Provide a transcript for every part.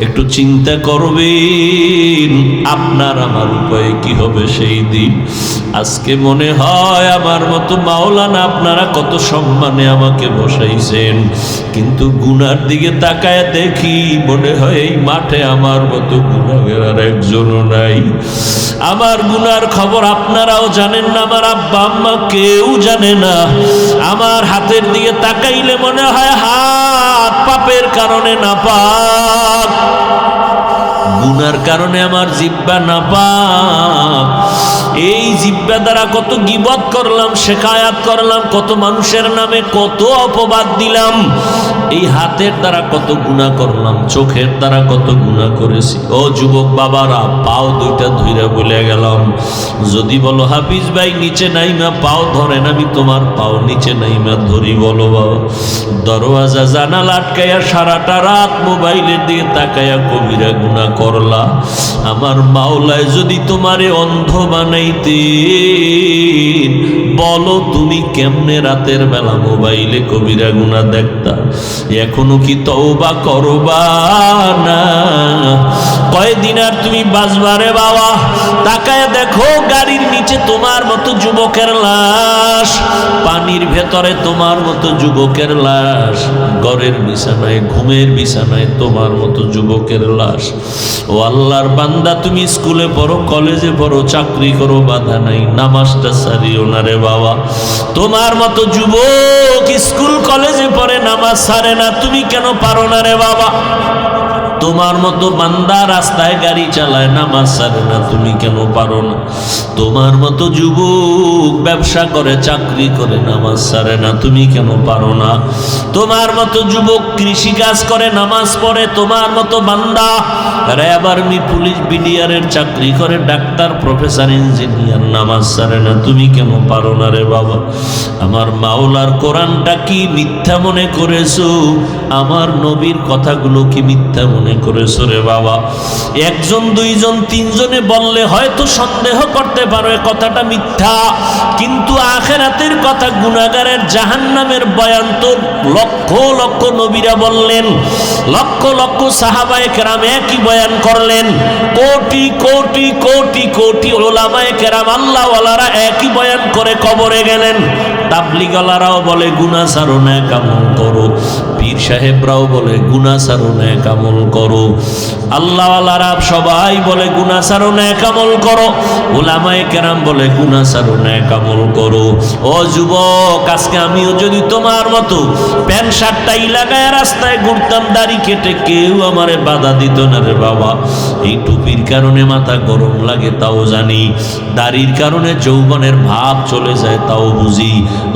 একটু চিন্তা করবেন আপনার আমার উপায়ে কি হবে সেই দিন। আজকে মনে হয় আমার মতো মাওলানা আপনারা কত সম্মানে আমাকে বসাইছেন, কিন্তু গুনার দিকে তাকায় দেখি মনে হয় এই মাঠে আমার মতো গুনাহের আর একজনও নাই। আমার গুনার খবর আপনারাও জানেন না, আমার আব্বা আম্মা কেউ জানে না। আমার হাতের দিকে তাকাইলে মনে হয় হাত পাপের কারণে নাপাক, গুনার কারণে আমার জিহ্বা নাপাক। এই জিহ্বা দ্বারা কত গীবত করলাম, শেখায়াত করলাম, কত মানুষের নামে কত অপবাদ দিলাম। এই হাতের দ্বারা কত গুনাহ করলাম, চোখের দ্বারা কত গুনাহ করেছি। ও যুবক বাবারা, পাও দুইটা ধইরা বলে গেলাম, যদি বলো হাফিজ ভাই নিচে নাইমা পাও ধরেন, আমি তোমার পাও নিচে নাইমা ধরি। বলো বাবা, দরওয়াজা জানালা আটকাইয়া সারাটা রাত মোবাইলের দিকে তাকাইয়া কবিরা গুনাহ করলা। আমার মাওলায় যদি তোমারে অন্ধ বানাইতেন, বলো তুমি কেমনে রাতের বেলা মোবাইলে কবিরা গুনাহ দেখতা? এখনো কি তওবা করবা না? কয়দিন আর তুমি বাঁচবারে বাবা? তাকায় দেখো গাড়ির নিচে তোমার মতো যুবকের লাশ, পানির ভেতরে তোমার মতো যুবকের লাশ, ঘরের বিছানায় ঘুমের বিছানায় তোমার মতো যুবকের লাশ। ও আল্লাহর বান্দা, তুমি স্কুলে পড়ো, কলেজে পড়ো, চাকরি করো, বাধা নাই, নামাজটা ছাড়িও না রে বাবা। তোমার মতো যুবক স্কুল কলেজে পড়ে, নামাজ ছাড়ে না, তুমি কেন পারো না রে বাবা? তোমার মতো বান্দা রাস্তায় গাড়ি চালায়, নামাজ ছাড়ে না, তুমি কেন পারো না? তোমার মতো যুবক ব্যবসা করে, চাকরি করে, নামাজ ছাড়ে না, তুমি কেন পারো না? তোমার মতো যুবক কৃষি কাজ করে, নামাজ পড়ে, তোমার মতো বান্দা র্যাব আর্মি পুলিশ বিডিআরের চাকরি করে, ডাক্তার প্রফেসর ইঞ্জিনিয়ার, নামাজ ছাড়ে না, তুমি কেন পারো না রে বাবা? আমার মাওলার কোরআনটা কি মিথ্যা মনে করেছো? আমার নবীর কথাগুলো কি মিথ্যা মনে করেছো রে বাবা? একজন দুইজন তিনজনে বললে হয়তো সন্দেহ করতে পারো এ কথাটা মিথ্যা, কিন্তু আখিরাতের কথা, গুনাহগারের জাহান্নামের বয়ান তো লক্ষ লক্ষ নবীরা বললেন, লক্ষ লক্ষ সাহাবায়ে কেরাম একই বয়ান করলেন, কোটি কোটি কোটি কোটি উলামায়ে কেরাম আল্লাহওয়ালারা একই বয়ান করে কবরে গেলেন। তাবলীগওয়ালারাও বলে গুনাহ ছাড়ো, নেক আমল করো, পীর সাহেবরাও বলে গুনাহ ছাড়ো, নেক আমল করো, আল্লাহওয়ালারা সবাই বলে গুনাহ ছাড়ো, নেক আমল করো, উলামায়ে কেরাম বলে গুনাহ ছাড়ো, নেক আমল করো। ও যুবক, আজকে আমিও যদি তোমার মতো প্যান্ট শার্টটাই লাগায় রাস্তায় ঘুরতাম, দাড়ি কেটে, কেউ আমারে বাধা দিত না রে বাবা। এই টুপির কারণে মাথা গরম লাগে তাও জানি, দাড়ির কারণে যৌবনের ভাব চলে যায় তাও বুঝি,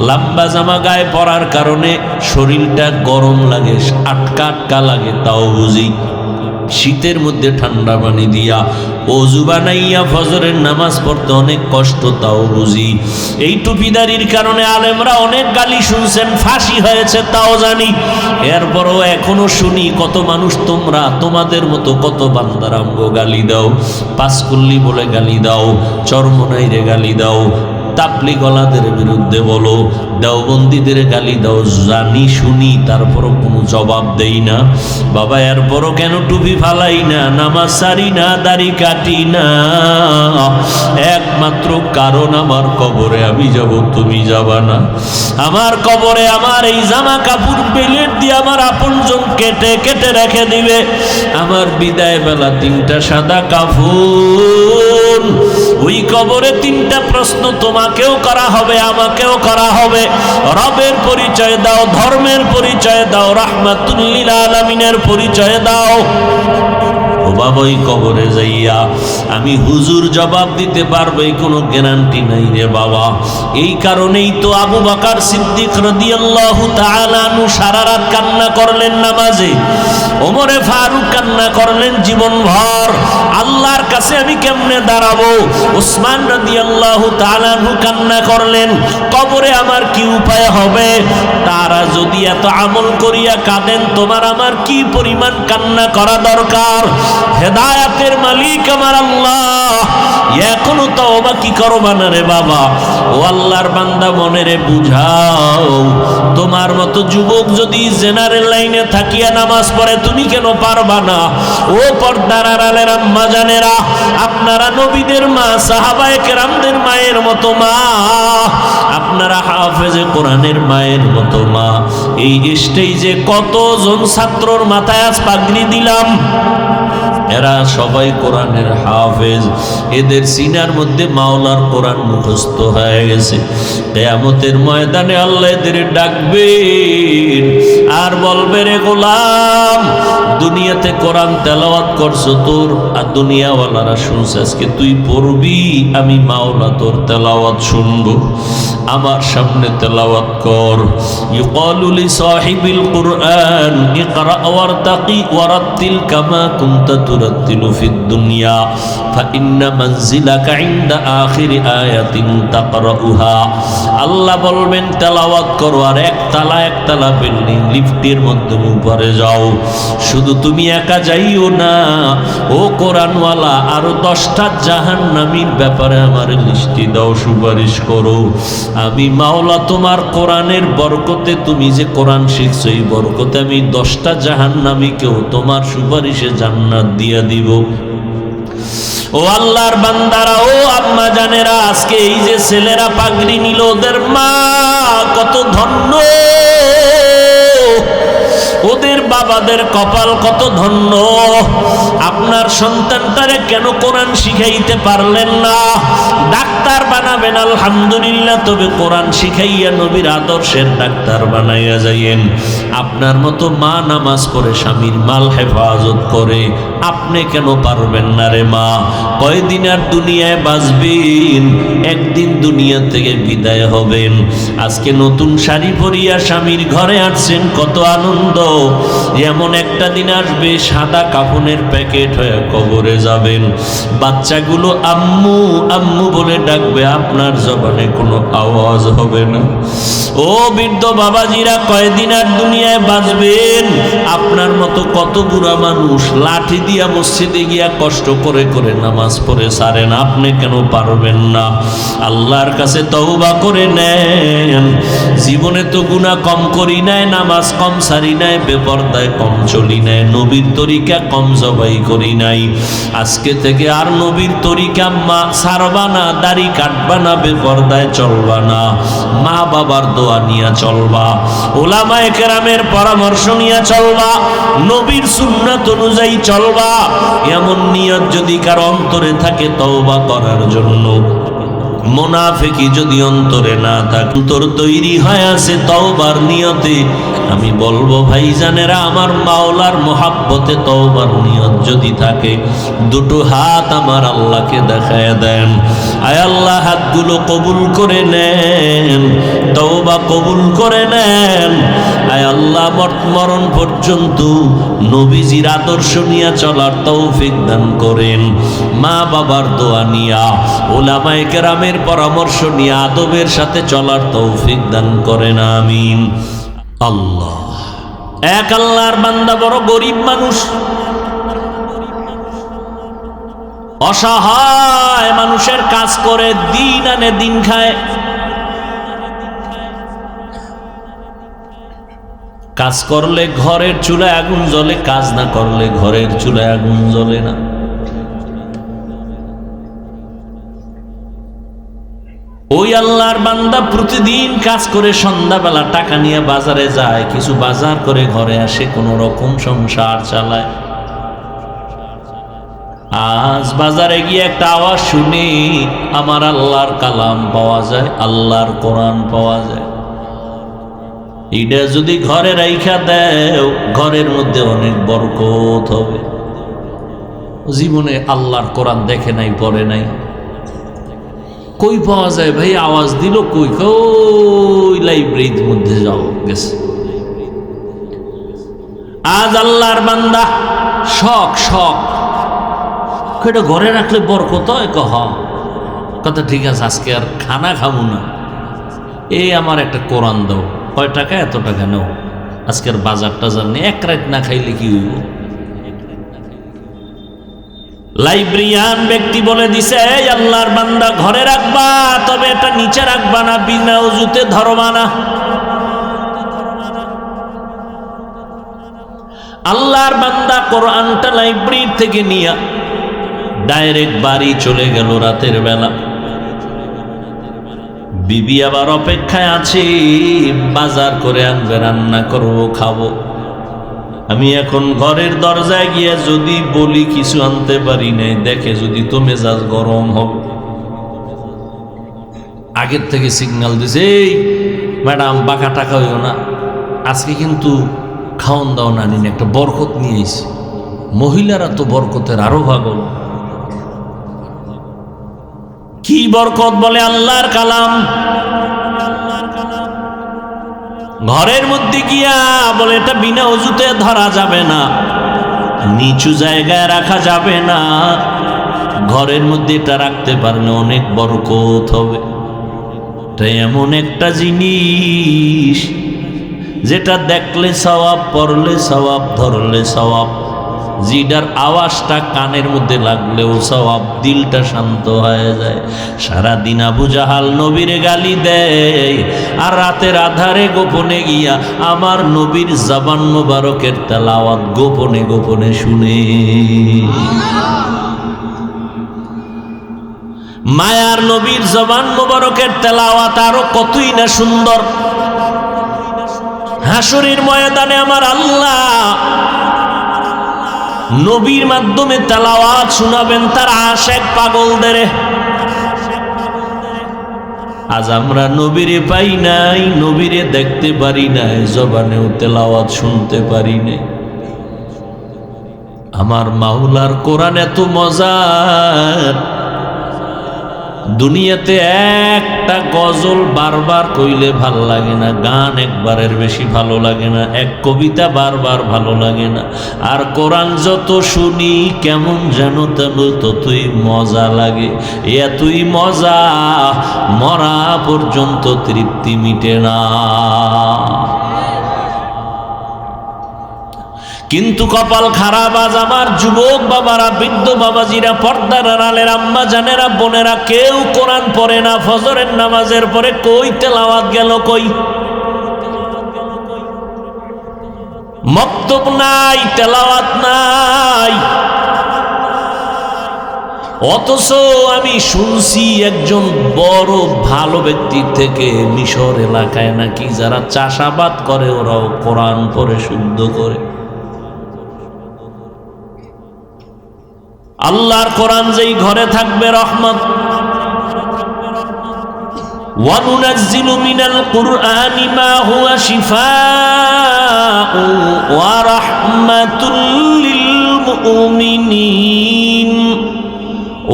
লম্বা জামা গায়ে পরার কারণে শরীরটা গরম লাগে, আটকা আটকা লাগে তাও বুঝি, শীতের মধ্যে ঠান্ডা পানি দিয়া ওযু বানাইয়া ফজরের নামাজ পড়তে অনেক কষ্ট তাও বুঝি। এই টুপিদারির কারণে আলেমরা অনেক গালি শুনছেন, ফাঁসি হয়েছে তাও জানি। এরপরও এখনো শুনি কত মানুষ, তোমরা তোমাদের মতো কত বান্দারা আমগো গালি দাও, পাঁচকুল্লি বলে গালি দাও, চরমনাইরে গালি দাও, তাবলীগওয়ালাদের বিরুদ্ধে বলো, দেওবন্দীদের গালি দাও, জানি শুনি, তারপরও কোনো জবাব দেই না বাবা। এরপরও কেন টুপি ফালাই না, নামাজ ছাড়ি না, দাড়ি কাটি না? একমাত্র কারণ আমার কবরে আমি যাব, তুমি যাবা না। আমার কবরে আমার এই জামা কাপড় বেলেট দিয়ে আমার আপনজন কেটে কেটে রেখে দিবে। আমার বিদায় বেলা তিনটা সাদা কাফন, ওই কবরে তিনটা প্রশ্ন তোমাকেও করা হবে, আমাকেও করা হবে। রবের পরিচয় দাও, ধর্মের পরিচয় দাও, রাহমাতুল লিল আলামিনের পরিচয় দাও। ও বাবা, ওই কবরে যাইয়া আমি হুজুর জবাব দিতে পারবো এই কোনো গ্যারান্টি নাই রে বাবা। এই কারণেই তো আবু বকর সিদ্দিক রাদিয়াল্লাহু তাআলা আনহু সারা রাত কান্না করলেন নামাজে, ওমরে ফারুক কান্না করলেন জীবনভর, আল্লাহর কাছে আমি কেমনে দাঁড়াবো। উসমান রাদিয়াল্লাহু তাআলা আনহু কান্না করলেন, কবরে আমার কি উপায় হবে। তারা যদি এত আমল করিয়া কাঁদেন, তোমার আমার কি পরিমাণ কান্না করা দরকার। হেদায়াতের মালিক আমার আল্লাহ। এখনো তওবা কি করবা না রে বাবা? ও আল্লাহর বান্দা, মনেরে বুঝাও, তোমার মতো যুবক যদি জেনারেল লাইনে থাকিয়া নামাজ পড়ে, তুমি কেন পারবা না? ও পর্দার আড়ালের আম্মা জানেরা, আপনারা নবীদের মা, সাহাবায়ে কেরামদের মায়ের মতো মা, আপনারা হাফেজে কোরআনের মায়ের মতো মা। এই স্টেজে কতজন ছাত্রর মাথায় আজ পাগড়ি দিলাম, এরা সবাই কোরআনের হাফেজ। এদের সিনার মধ্যে মাওলার কোরআন মুখস্থ হয়ে গেছে। কিয়ামতের ময়দানে আল্লাহ এদের ডাকবেন আর বলবে, রে গোলাম, দুনিয়াতে কোরআন তেলাওয়াত করছো, তোর আর দুনিয়াওয়ালারা শুনছে, আজকে তুই পড়বি, আমি মাওলা তোর তেলাওয়াত শুনবো, আমার সামনে তেলাওয়াত কর। ইউকালু লি সাহিবিল কুরআন ইকরা ওয়ারতাকি ওয়ারাত্তিল কামা কুনতা তুরাত্তিলু ফিদ দুনিয়া ফাইন্না মানজিলাকা ইনদা আখিরি আয়াতিন তাকরাউহা। আল্লাহ বলবেন তেলাওয়াত করো, আর একতলা বিল্ডিং লিফটের মধ্যে উপরে যাও। শুধু তুমি একা যাইও না, ও কোরআনওয়ালা, আরো 10টা জাহান্নামীর ব্যাপারে আমার লিস্টি দাও, সুপারিশ করো। আমি মাওলা তোমার কোরআনের বরকতে, তুমি যে কোরআন শিখছো এই বরকতে আমি 10টা জাহান্নামীকেও তোমার সুপারিশে জান্নাত দিয়া দিব। ও আল্লাহর বান্দারা, ও আম্মা জানেরা, আজকে এই যে ছেলেরা পাগড়ি নিল, ওদের মা কত ধন্য, ওদের বাবাদের কপাল কত ধন্য। আপনার সন্তানটারে কেন কোরআন শিখাইতে পারলেন না? ডাক্তার বানাবেন আলহামদুলিল্লাহ, তবে কোরআন শিখাইয়া নবীর আদর্শের ডাক্তার বানাইয়া যাইয়েন। আপনার মতো মা নামাজ পড়ে স্বামীর মাল হেফাজত করে, আপনি কেন পারবেন না রে মা? কয়দিন আর দুনিয়ায় বাঁচবেন, একদিন দুনিয়া থেকে বিদায় হবেন। আজকে নতুন শাড়ি পরিয়া স্বামীর ঘরে আসছেন, কত আনন্দ। এমন একটা দিন আসবে সাদা কাফনের প্যাকেট হয়ে কবরে যাবেন। বাচ্চাগুলো আম্মু আম্মু বলে ডাকবে, আপনার জবানে কোনো আওয়াজ হবে না। ও বৃদ্ধ বাবাজিরা, কয়দিন আর দুনিয়ায় বাঁচবেন? আপনার মতো কত বুড়া মানুষ লাঠি দিয়া মসজিদে গিয়া কষ্ট করে করে নামাজ পড়ে সারেন, আপনি কেন পারবেন না? আল্লাহর কাছে তওবা করে নেন। জীবনে তো গুনাহ কম করি নাই, নামাজ কম সারি নাই, বেপরদায় কম চলি নাই, নবীর তরিকা কম জবাই করি নাই। আজকে থেকে আর নবীর তরিকা সারবা না, দাড়ি কাটবা না, বেপরদায় চলবা না, মা বাবার দোয়া নিয়ে চলবা, ওলামায়ে কেরামের পরামর্শ নিয়ে চলবা, নবীর সুন্নাত অনুযায়ী চলবা। এমন নিয়ত যদি কার অন্তরে থাকে তওবা করার জন্য, মুনাফিকি যদি অন্তরে না থাকে, অন্তর তৈরি হয়ে আছে তওবার নিয়তে, আমি বলবো ভাইজানেরা, আমার মাওলার মোহাব্বতে তওবার নিয়ত যদি থাকে, দুটো হাত আমার আল্লাহকে দেখায় দেন। আয় আল্লাহ, হাতগুলো কবুল করে নেন, তওবা কবুল করে নেন। আয় আল্লাহ, মরণ পর্যন্ত নবীজির আদর্শ নিয়ে চলার তৌফিক দান করেন। মা বাবার দোয়া নিয়া, ওলামায়ে কেরামের পরামর্শ নিয়ে আদবের সাথে চলার তৌফিক দান করেন, আমিন। আল্লাহ এক। আল্লাহর বান্দা বড় গরিব মানুষ, অসহায় মানুষের কাজ করে দিন আনে দিন খায়। কাজ করলে ঘরের চুলায় আগুন জ্বলে, কাজ না করলে ঘরের চুলায় আগুন জ্বলে না। ওই আল্লাহর বান্দা প্রতিদিন কাজ করে সন্ধ্যাবেলা টাকা নিয়ে বাজারে যায়, কিছু বাজার করে ঘরে আসে, কোন রকম সংসার চালায়। আজ বাজারে গিয়ে একটা আওয়াজ শুনি, আমার আল্লাহর কালাম পাওয়া যায়, আল্লাহর কোরআন পাওয়া যায়। এটা যদি ঘরে রাইখা দেও, ঘরের মধ্যে অনেক বরকত হবে। জীবনে আল্লাহর কোরআন দেখে নাই, পড়ে নাই, কই পাওয়া যায় ভাই? আওয়াজ দিল কই? কই লাইব্রেরির মধ্যে যাও, গেছে। আজ আল্লাহর বান্দা শখ শখ, এটা ঘরে রাখলে বরকত হয়। কথা ঠিক আছে, আজকে আর খানা খাবো না, এই আমার একটা কোরআন দাও। কয় টাকা? এত টাকা নেও। আজকের বাজার টাজার নেই, এক রাত না খাইলে কি হইব? লাইব্রেরিয়ান ব্যক্তি বলে দিছে, এই আল্লাহর বান্দা ঘরে রাখবা, তবে এটা নিচে রাখবা না, বিনা উজুতে ধরবা না। আল্লাহর বান্দা কোরআনটা লাইব্রেরি থেকে নিয়ে ডাইরেক্ট বাড়ি চলে গেল রাতের বেলা। বিবি আবার অপেক্ষায় আছে, বাজার করে আনবে, রান্না করবো, খাবো। আমি এখন ঘরের দরজায় গিয়ে যদি বলি কিছু আনতে পারি নাই, দেখে যদি তো মেজাজ গরম হবে। আগের থেকে সিগন্যাল দিছে, এই ম্যাডাম বাঁকা টাকা হইও না, আজকে কিন্তু খাওন দাওন আনিন, একটা বরকত নিয়ে এসি। মহিলারা তো বরকতের আরো পাগল। কি বরকত? বলে আল্লাহর কালাম। ঘরের মধ্যে গিয়া বলে এটা বিনা ওযুতে ধরা যাবে না, নিচু জায়গায় রাখা যাবে না, ঘরের মধ্যে এটা রাখতে পারলে অনেক বরকত হবে। এটা এমন একটা জিনিস যেটা দেখলে সওয়াব, পড়লে সওয়াব, ধরলে সওয়াব, জিডার আওয়াজটা কানের মধ্যে লাগলেও সওয়াব, দিলটা শান্ত হয়ে যায়। সারাদিন আবু জাহাল নবীরে গালি দেয়, আর রাতের আধারে গোপনে গিয়া আমার নবীর জবান মোবারকের তেলাওয়াত গোপনে গোপনে শুনে। মায়ার নবীর জবান মোবারকের তেলাওয়াত আরো কতই না সুন্দর। হাসরের ময়দানে আমার আল্লাহ নবীর মাধ্যমে তেলাওয়াত শোনাবেন তার আশিক পাগলদের। আজ আমরা নবীরে পাই নাই, নবীরে দেখতে পারি নাই, জবানেও তেলাওয়াত শুনতে পারি নাই। আমার মাওলার কোরআন এত মজার, দুনিয়াতে একটা গজল বারবার কইলে ভালো লাগে না, গান একবারের বেশি ভালো লাগে না, এক কবিতা বারবার ভালো লাগে না। আর কোরআন যত শুনি কেমন যেন তেন ততই মজা লাগে। এতই মজা মরা পর্যন্ত তৃপ্তি মিটে না। কিন্তু কপাল খারাপ, আজ আমার যুবক বাবারা, বৃদ্ধ বাবাজিরা, পর্দার আড়ালের আম্মা জানেরা, বোনেরা, কেউ কোরআন পড়ে না। ফজরের নামাজের পরে কই তেলাওয়াত গেল, কই মক্তব নাই, তেলাওয়াত নাই। অথচ আমি শুনছি একজন বড় ভালো ব্যক্তির থেকে, মিশর এলাকায় নাকি যারা চাষাবাদ করে ওরাও কোরআন পড়ে শুদ্ধ করে। আল্লাহর কোরআন যেই ঘরে থাকবে রহমত। ওয়া নুনাজ্জিলু মিনাল কুরআনি মা হুয়া শিফাউ ওয়া রাহমাতুল লিল মুমিনিন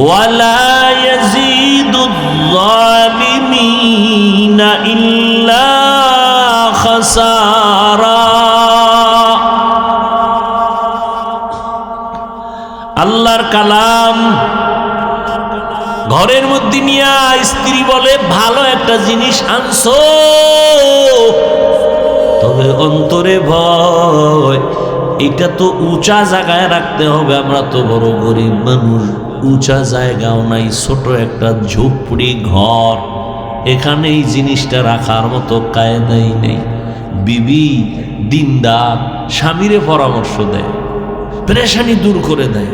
ওয়া লা ইয়াজিদুয যালিমিনা ইল্লা খাসারা। আল্লাহর কালাম ঘরের মধ্যে নিয়া স্ত্রী বলে, ভালো একটা জিনিস আনছো, তবে অন্তরে ভয়, এটা তো উঁচা জায়গায় রাখতে হবে। আমরা তো বড় গরিব মানুষ, উঁচা জায়গাও নাই, ছোট একটা ঝুপড়ি ঘর, এখানে এই জিনিসটা রাখার মতো কায়দাই নেই। বিবি দিনদার স্বামীরে পরামর্শ দেয়, পেরেশানি দূর করে দেয়।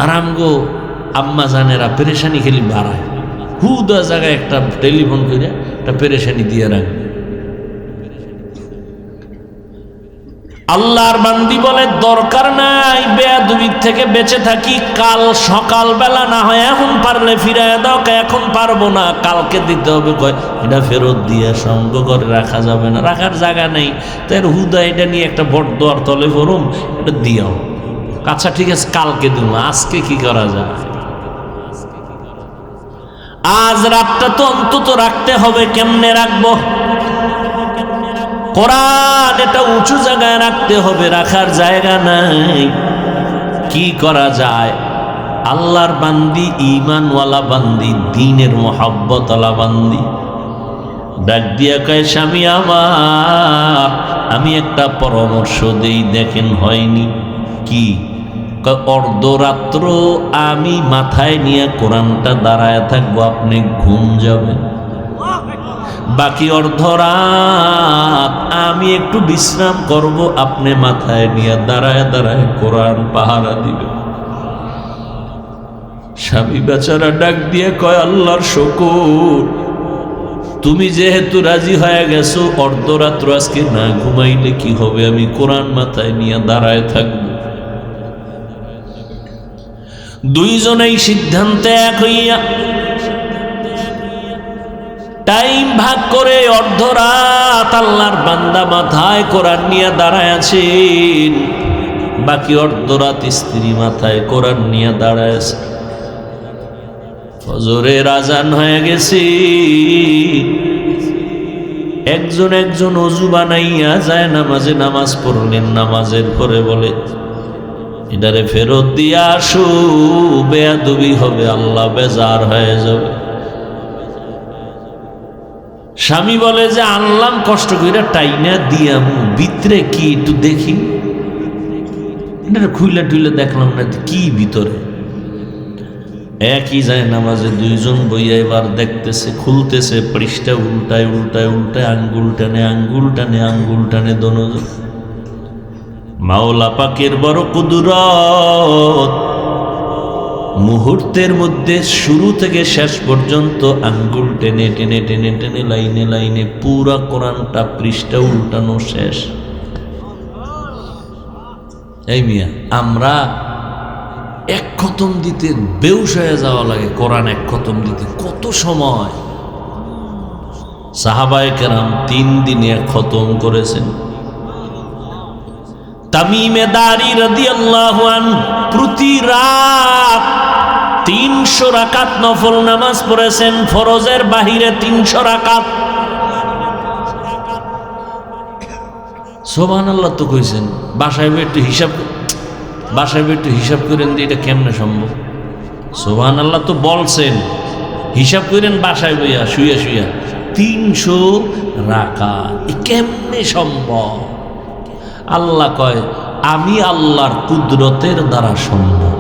আর আমগো আম্মা জানেরা পেরেশানি খেলি বাড়ায়, হুদা জায়গায় একটা টেলিফোন করে একটা পেরেশানি দিয়ে রাখবে। আল্লাহর বান্দি বলে, দরকার নাই, বেয়াদবির থেকে বেঁচে থাকি, কাল সকালবেলা না হয় এখন পারলে ফিরায় দাও, এখন পারবো না, কালকে দিতে হবে। কয় এটা ফেরত দিয়ে সঙ্গ করে রাখা যাবে না, রাখার জায়গা নেই, তাই হুদা এটা নিয়ে একটা বটদোয়ার তলে ফরুম, এটা দিও। আচ্ছা ঠিক আছে, কালকে দিব, আজকে কি করা যায়? আজ রাতটা তো অন্তত রাখতে হবে। কেমনে রাখবো? কোরআন এটা উঁচু জায়গায় রাখতে হবে, রাখার জায়গা নাই। কি করা যায়? আল্লাহর বান্দি, ঈমানওয়ালা বান্দি, দ্বীনের মুহাব্বতওয়ালা বান্দি ডাক দিয়া কয়, স্বামী আমার, আমি একটা পরামর্শ দেই, দেখেন হয়নি কি? অর্ধরাত্র আমি মাথায় নিয়ে কোরআনটা দাঁড়ায় থাকবো, আপনি ঘুম যাবেন। বাকি অর্ধরাত আমি একটু বিশ্রাম করব, আপনি মাথায় নিয়ে দাঁড়ায় দাঁড়ায় কোরআন পাহারা দিবেন। স্বামী বেচারা ডাক দিয়ে কয়, আল্লাহর শুকর, তুমি যেহেতু রাজি হয়ে গেছো, অর্ধরাত্র আজকে না ঘুমাইলে কি হবে, আমি কোরআন মাথায় নিয়ে দাঁড়ায় থাকব। দুইজনেই সিদ্ধান্তে এক হইয়া টাইম ভাগ করে অর্ধরাত আল্লাহর বান্দা মাথায় কোরআন নিয়ে দাঁড়ায় আছেন, বাকি অর্ধরাত স্ত্রী মাথায় কোরআন নিয়ে দাঁড়ায় আছে। ফজরের আজান হয়ে গেছে, একজন একজন ওযু বানাইয়া যায় নামাজে নামাজ পড়লেন। নামাজের পরে বলে, এটারে ফেরত দিয়ে আসো, বেয়াদবি হবে, আল্লাহ বেজার হয়ে যাবে। স্বামী বলে যে আনলাম কষ্ট করে টাইনা দিয়াম, ভিতরে কি একটু দেখি। এটা খুইলে টুইলে দেখলাম না কি ভিতরে। একই যায় নামাজে দুইজন বইয়া এবার দেখতেছে, খুলতেছে পৃষ্ঠা, উল্টায় উল্টায় উল্টায়, আঙ্গুল টানে আঙ্গুল টানে আঙ্গুল টানে দোনোজন। মাওলা পাকের বড় কুদরত, মুহূর্তের মধ্যে শুরু থেকে শেষ পর্যন্ত আঙ্গুল টেনে টেনে টেনে টেনে লাইনে লাইনে পুরা কোরআনটা পৃষ্ঠা উল্টানো শেষ। এই মিয়া, আমরা এক খতম দিতে বেউস হয়ে যাওয়া লাগে। কোরআন এক খতম দিতে কত সময়। সাহাবায়ে কেরাম 3 দিনে এক খতম করেছেন। তামিমে দারি রাদিয়াল্লাহু আনহু প্রতি রাত 300 রাকাত নফল নামাজ পড়েছেন, ফরজের বাহিরে 300 রাকাত। সুবহানাল্লাহ তো কইছেন, বাসায় একটু হিসাব করেন যে এটা কেমনে সম্ভব। সুবহানাল্লাহ তো বলছেন, হিসাব করেন বাসায় বইয়া শুইয়া শুইয়া 300 রাকাত, কেমনে সম্ভব? আল্লাহ কয়, আমি আল্লাহর কুদরতের দ্বারা সম্ভব।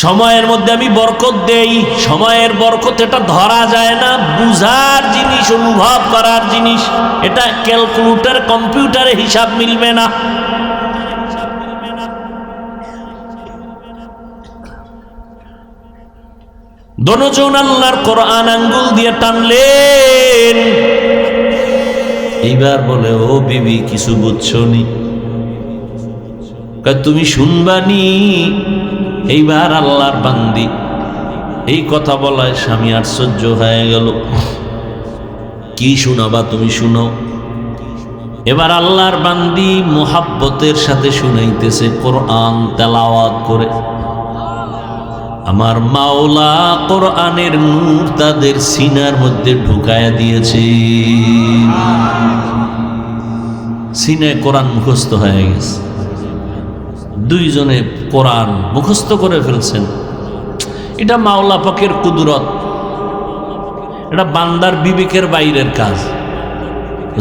সময়ের মধ্যে আমি বরকত দেই। সময়ের বরকত এটা ধরা যায় না, বুঝার জিনিস, অনুভব করার জিনিস। এটা ক্যালকুলেটর, কম্পিউটারে হিসাব মিলবে না। দোনোজন আল্লাহর কোরআন আঙ্গুল দিয়ে টানলেন। এইবার বলে, ও বিবি কিছু বুঝছো নি? তুমি শুনবানি। এইবার আল্লাহর বান্দি এই কথা বলায় স্বামী আশ্চর্য হয়ে গেল। কি শোনাবা তুমি, শুনো। এবার আল্লাহর বান্দি মুহাব্বতের সাথে শুনাইতেছে কোরআন তেলাওয়াত করে। আমার মাওলা কোরআনের নূর তাদের সিনার মধ্যে ঢুকায়া দিয়েছে। সিনায় কোরআন মুখস্থ হয়ে গেছে। দুইজনে কোরআন মুখস্থ করে ফেলছেন। এটা মাওলা পাকের কুদরত। এটা বান্দার বিবেকের বাইরের কাজ।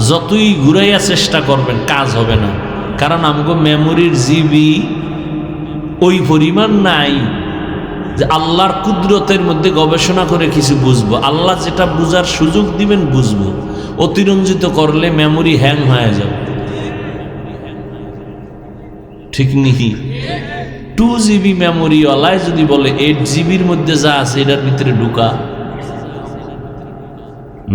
যতই ঘুরাইয়া চেষ্টা করবেন কাজ হবে না, কারণ আমগো মেমোরির জিবি ওই পরিমাণ নাই যে আল্লাহর কুদরতের মধ্যে গবেষণা করে কিছু বুঝবো। আল্লাহ যেটা বুঝার সুযোগ দিবেন বুঝবো। অতিরঞ্জিত করলে মেমোরি হ্যাং হয়ে যাবে। ঠিক নিহি 2 GB মেমোরি ওয়ালায় যদি বলে 8 GBর মধ্যে যা আছে এটার ভিতরে ঢুকা,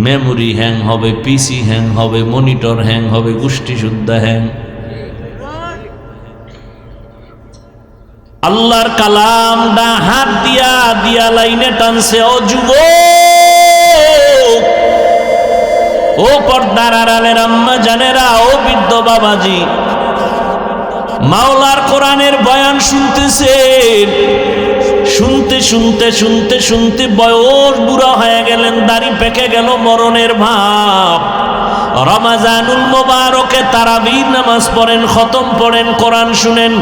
মেমোরি হ্যাং হবে, পিসি হ্যাং হবে, মনিটর হ্যাং হবে, গোষ্ঠী শুদ্ধা হ্যাং। আল্লাহর কালাম দা হাত দিয়া দিয়া লাইনে টানছে। ও যুবক, ও পর্দার আড়ালের আম্মা জানেরা, ও বৃদ্ধ বাবাজি, মাওলার কোরআনের বয়ান শুনতেছেন। শুনতে শুনতে শুনতে শুনতে বয়স বুড়া হয়ে গেলেন, দাড়ি পেকে গেল, মরণের ভাব। রমাজানুল মোবারকে তারাবির নামাজ পড়েন, খতম পড়েন, কোরআন শুনেন।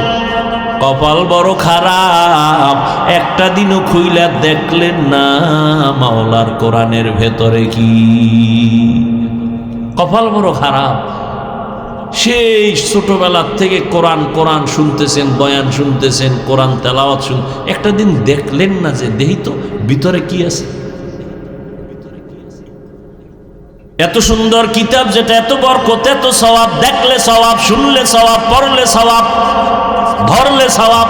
কপাল বড় খারাপ, একটা দিনও খুইলা দেখলেন না মাওলার কোরআনের ভেতরে কি। কপাল বড় খারাপ। সেই ছোটবেলার থেকে কোরআন কোরআন শুনতেছেন, বয়ান শুনতেছেন, কোরআন তেলাওয়াত একটা দিন দেখলেন না যে দেহি তো ভিতরে কি আছে। এত সুন্দর কিতাব যেটা এত বরকত, এত সওয়াব, দেখলে সওয়াব, শুনলে সওয়াব, পড়লে সওয়াব, ধরলে সওয়াব।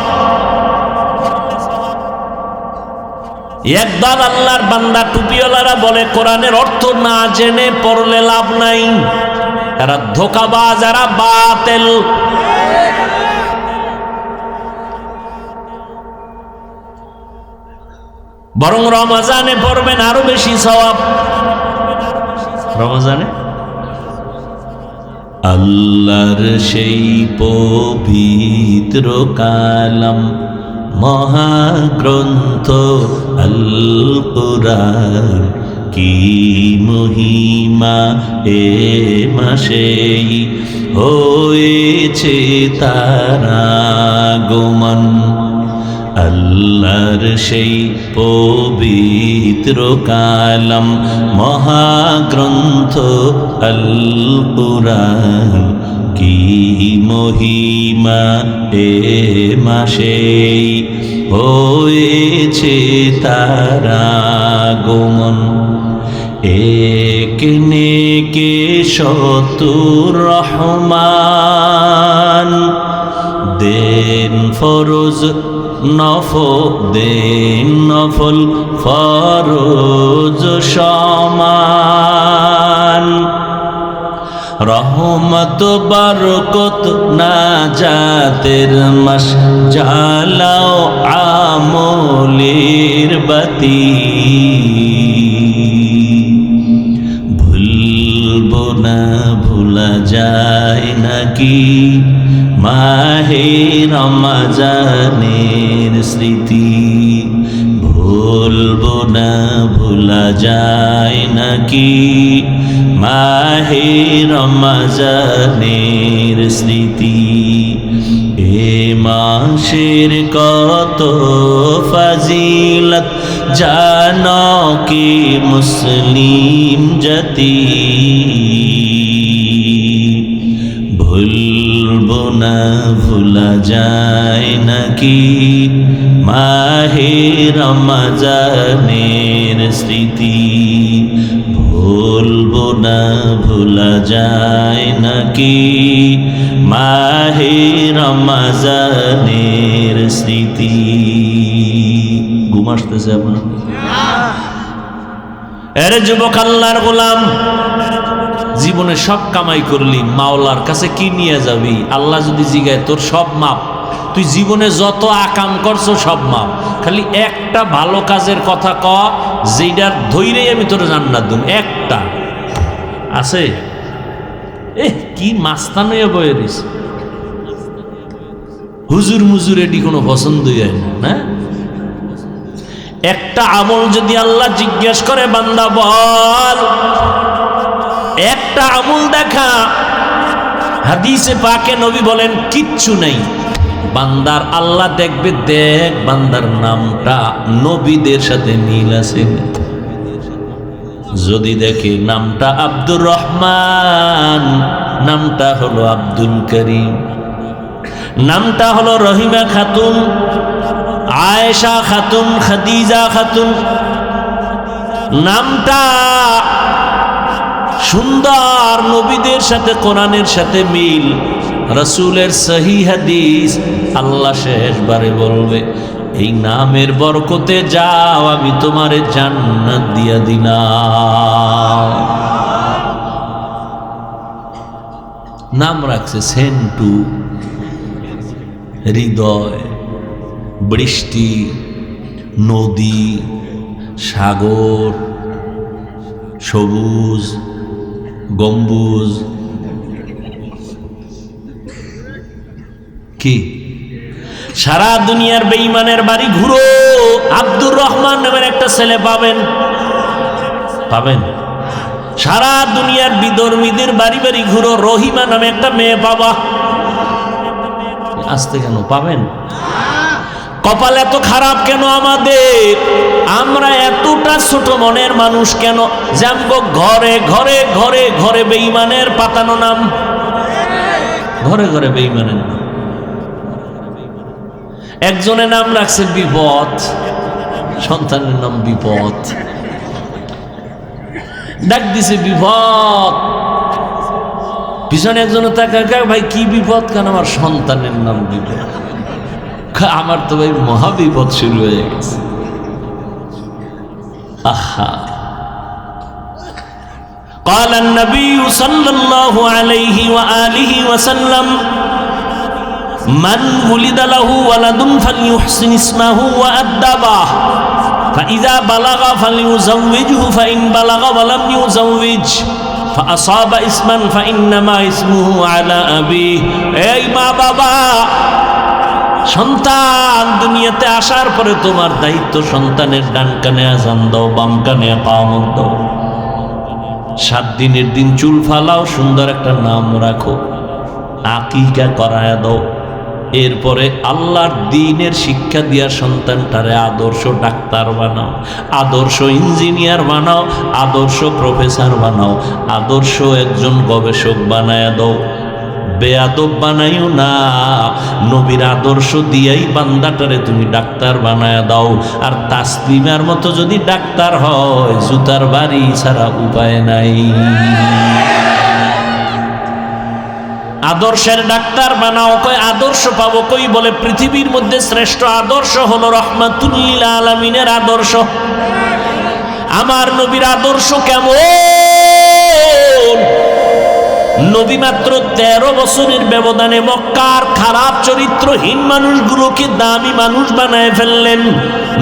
একদল আল্লাহর বান্দা টুপিওয়ালারা বলে কোরআনের অর্থ না জেনে পড়লে লাভ নাই, এরা ধোঁকাবাজ, এরা বাতিল। বরং রমজানে পড়বেন আরো বেশি সওয়াব। রমজানে আল্লাহর সেই পবিত্র কালাম মহাগ্রন্থ আল কুরআন, কি মহিমা এ মাসেই হয়েছে তার আগমন। আল্লাহর সেই পবিত্র কালাম মহাগ্রন্থ আল কুরআন, কি মহিমা এ মাসেই হয়েছে তার আগমন। এক নেকে শতুর রহমান, দেন ফরজ দেন নফল ফরজ সমান। রহমত বরকত নাজাতের মাস, জ্বালাও আমলের বাতি। ভুলবো না ভুলা যায় নাকি মাহে রমজানের স্মৃতি। ভুলবো না ভুলা যায় নাকি মাহে রমজানের স্মৃতি। এ মাসের কত ফজিলত জানো কি মুসলিম জাতি। ভুলবো না ভুলা যায় নাকি মাহে রমজানের স্মৃতি। ভুলবো না ভুলা যায় নাকি মাহে রমজানের স্মৃতি। ঘুম আসতেছে আপনার? এরে যুবক আল্লাহর গোলাম, জীবনে সব কামাই করলি, মাওলার কাছে কি নিয়ে যাবি? আল্লাহ যদি জিগায় তোর সব মাপ, তুই জীবনে যত আকাম করছো সব মাপ, খালি একটা ভালো কাজের কথা ক, যেটার ধৈরেই আমি তোর জান্নাত দেব। একটা আছে? কি মাস্তান হয়ে বয়ে দিস, হুজুর মুজুর এটি কোনো পছন্দই হয় না। একটা আমল যদি আল্লাহ জিজ্ঞেস করে বান্দা বল, একটা আমল দেখা। হাদিসে পাকে নবী বলেন কিচ্ছু নাই, বান্দার আল্লাহ দেখবে, দেখ বান্দার নামটা নবীদের সাথে মিল আছে। যদি দেখে নামটা আব্দুর রহমান, নামটা হলো আব্দুল করিম, নামটা হলো রহিমা খাতুন, আয়েশা খাতুন, খাদিজা খাতুন, নামটা সুন্দর, নবীদের সাথে কোরআনের সাথে মিল, রাসূলের সহি হাদিস, আল্লাহ শেষবারে বলবে এই নামের বরকতে যাও, আমি তোমারে জান্নাত দিয়া দিলাম। নাম রাখছে সেন্টু, হৃদয়, বৃষ্টি, নদী, সাগর, সবুজ, গম্বুজ, কি সারা দুনিয়ার বেঈমানের বাড়ি ঘুরো, আব্দুর রহমান নামের একটা ছেলে পাবেন, পাবেন। সারা দুনিয়ার বিধর্মীদের বাড়ি বাড়ি ঘুরো, রহিমা নামে একটা মেয়ে পাবা। আসতে কেন পাবেন? কপাল এত খারাপ কেন আমাদের? আমরা এতটা ছোট মনের মানুষ কেন যে আমগো ঘরে ঘরে ঘরে ঘরে বেঈমানের পাতানো নাম। ঘরে ঘরে বেঈমানের নাম। একজনের নাম রাখছে বিপদ, সন্তানের নাম বিপদ, ডাক দিছে বিপদ। পিছনে একজন তাকায়, ভাই কি বিপদ? কেন? আমার সন্তানের নাম বিপদ। আমার তো ভাই মহা বিপদ শুরু হয়ে গেছে। আহা, قال النبي صلى الله عليه وآله وسلم من ولد له ولد فليحسن اسمه وأدبه فإذا بلغ فليزوجه فإن بلغ ولم يزوج فأصاب اسما فإنما اسمه على أبيه। এই মা বাবা, সন্তান দুনিয়াতে আসার পরে তোমার দায়িত্ব সন্তানের ডান কানে আযান দাও, বাম কানে ইকামত দাও। 7 দিনের দিন চুল ফালাও, সুন্দর একটা নাম রাখো, আকিকা করায়া দাও। এরপরে আল্লাহর দ্বীনের শিক্ষা দিয়া সন্তানটারে আদর্শ ডাক্তার বানাও, আদর্শ ইঞ্জিনিয়ার বানাও, আদর্শ প্রফেসর বানাও, আদর্শ একজন গবেষক বানায়া দাও। বেয়াদব বানাইও না, নবীর আদর্শ দিয়াই বান্দাটারে তুমি ডাক্তার বানায়া দাও। আর তাসলিমার মতো যদি ডাক্তার হয়, জুতার বাড়ি ছাড়া উপায় নাই। আদর্শের ডাক্তার বানাও। কই আদর্শ পাবো কই? বলে পৃথিবীর মধ্যে শ্রেষ্ঠ আদর্শ হলো রাহমাতুল লিল আলামিনের আদর্শ। আমার নবীর আদর্শ কেমন? নবী মাত্র 13 বছরের ব্যবধানে মক্কার খারাপ চরিত্রহীন মানুষগুলোকে দামি মানুষ বানায় ফেললেন।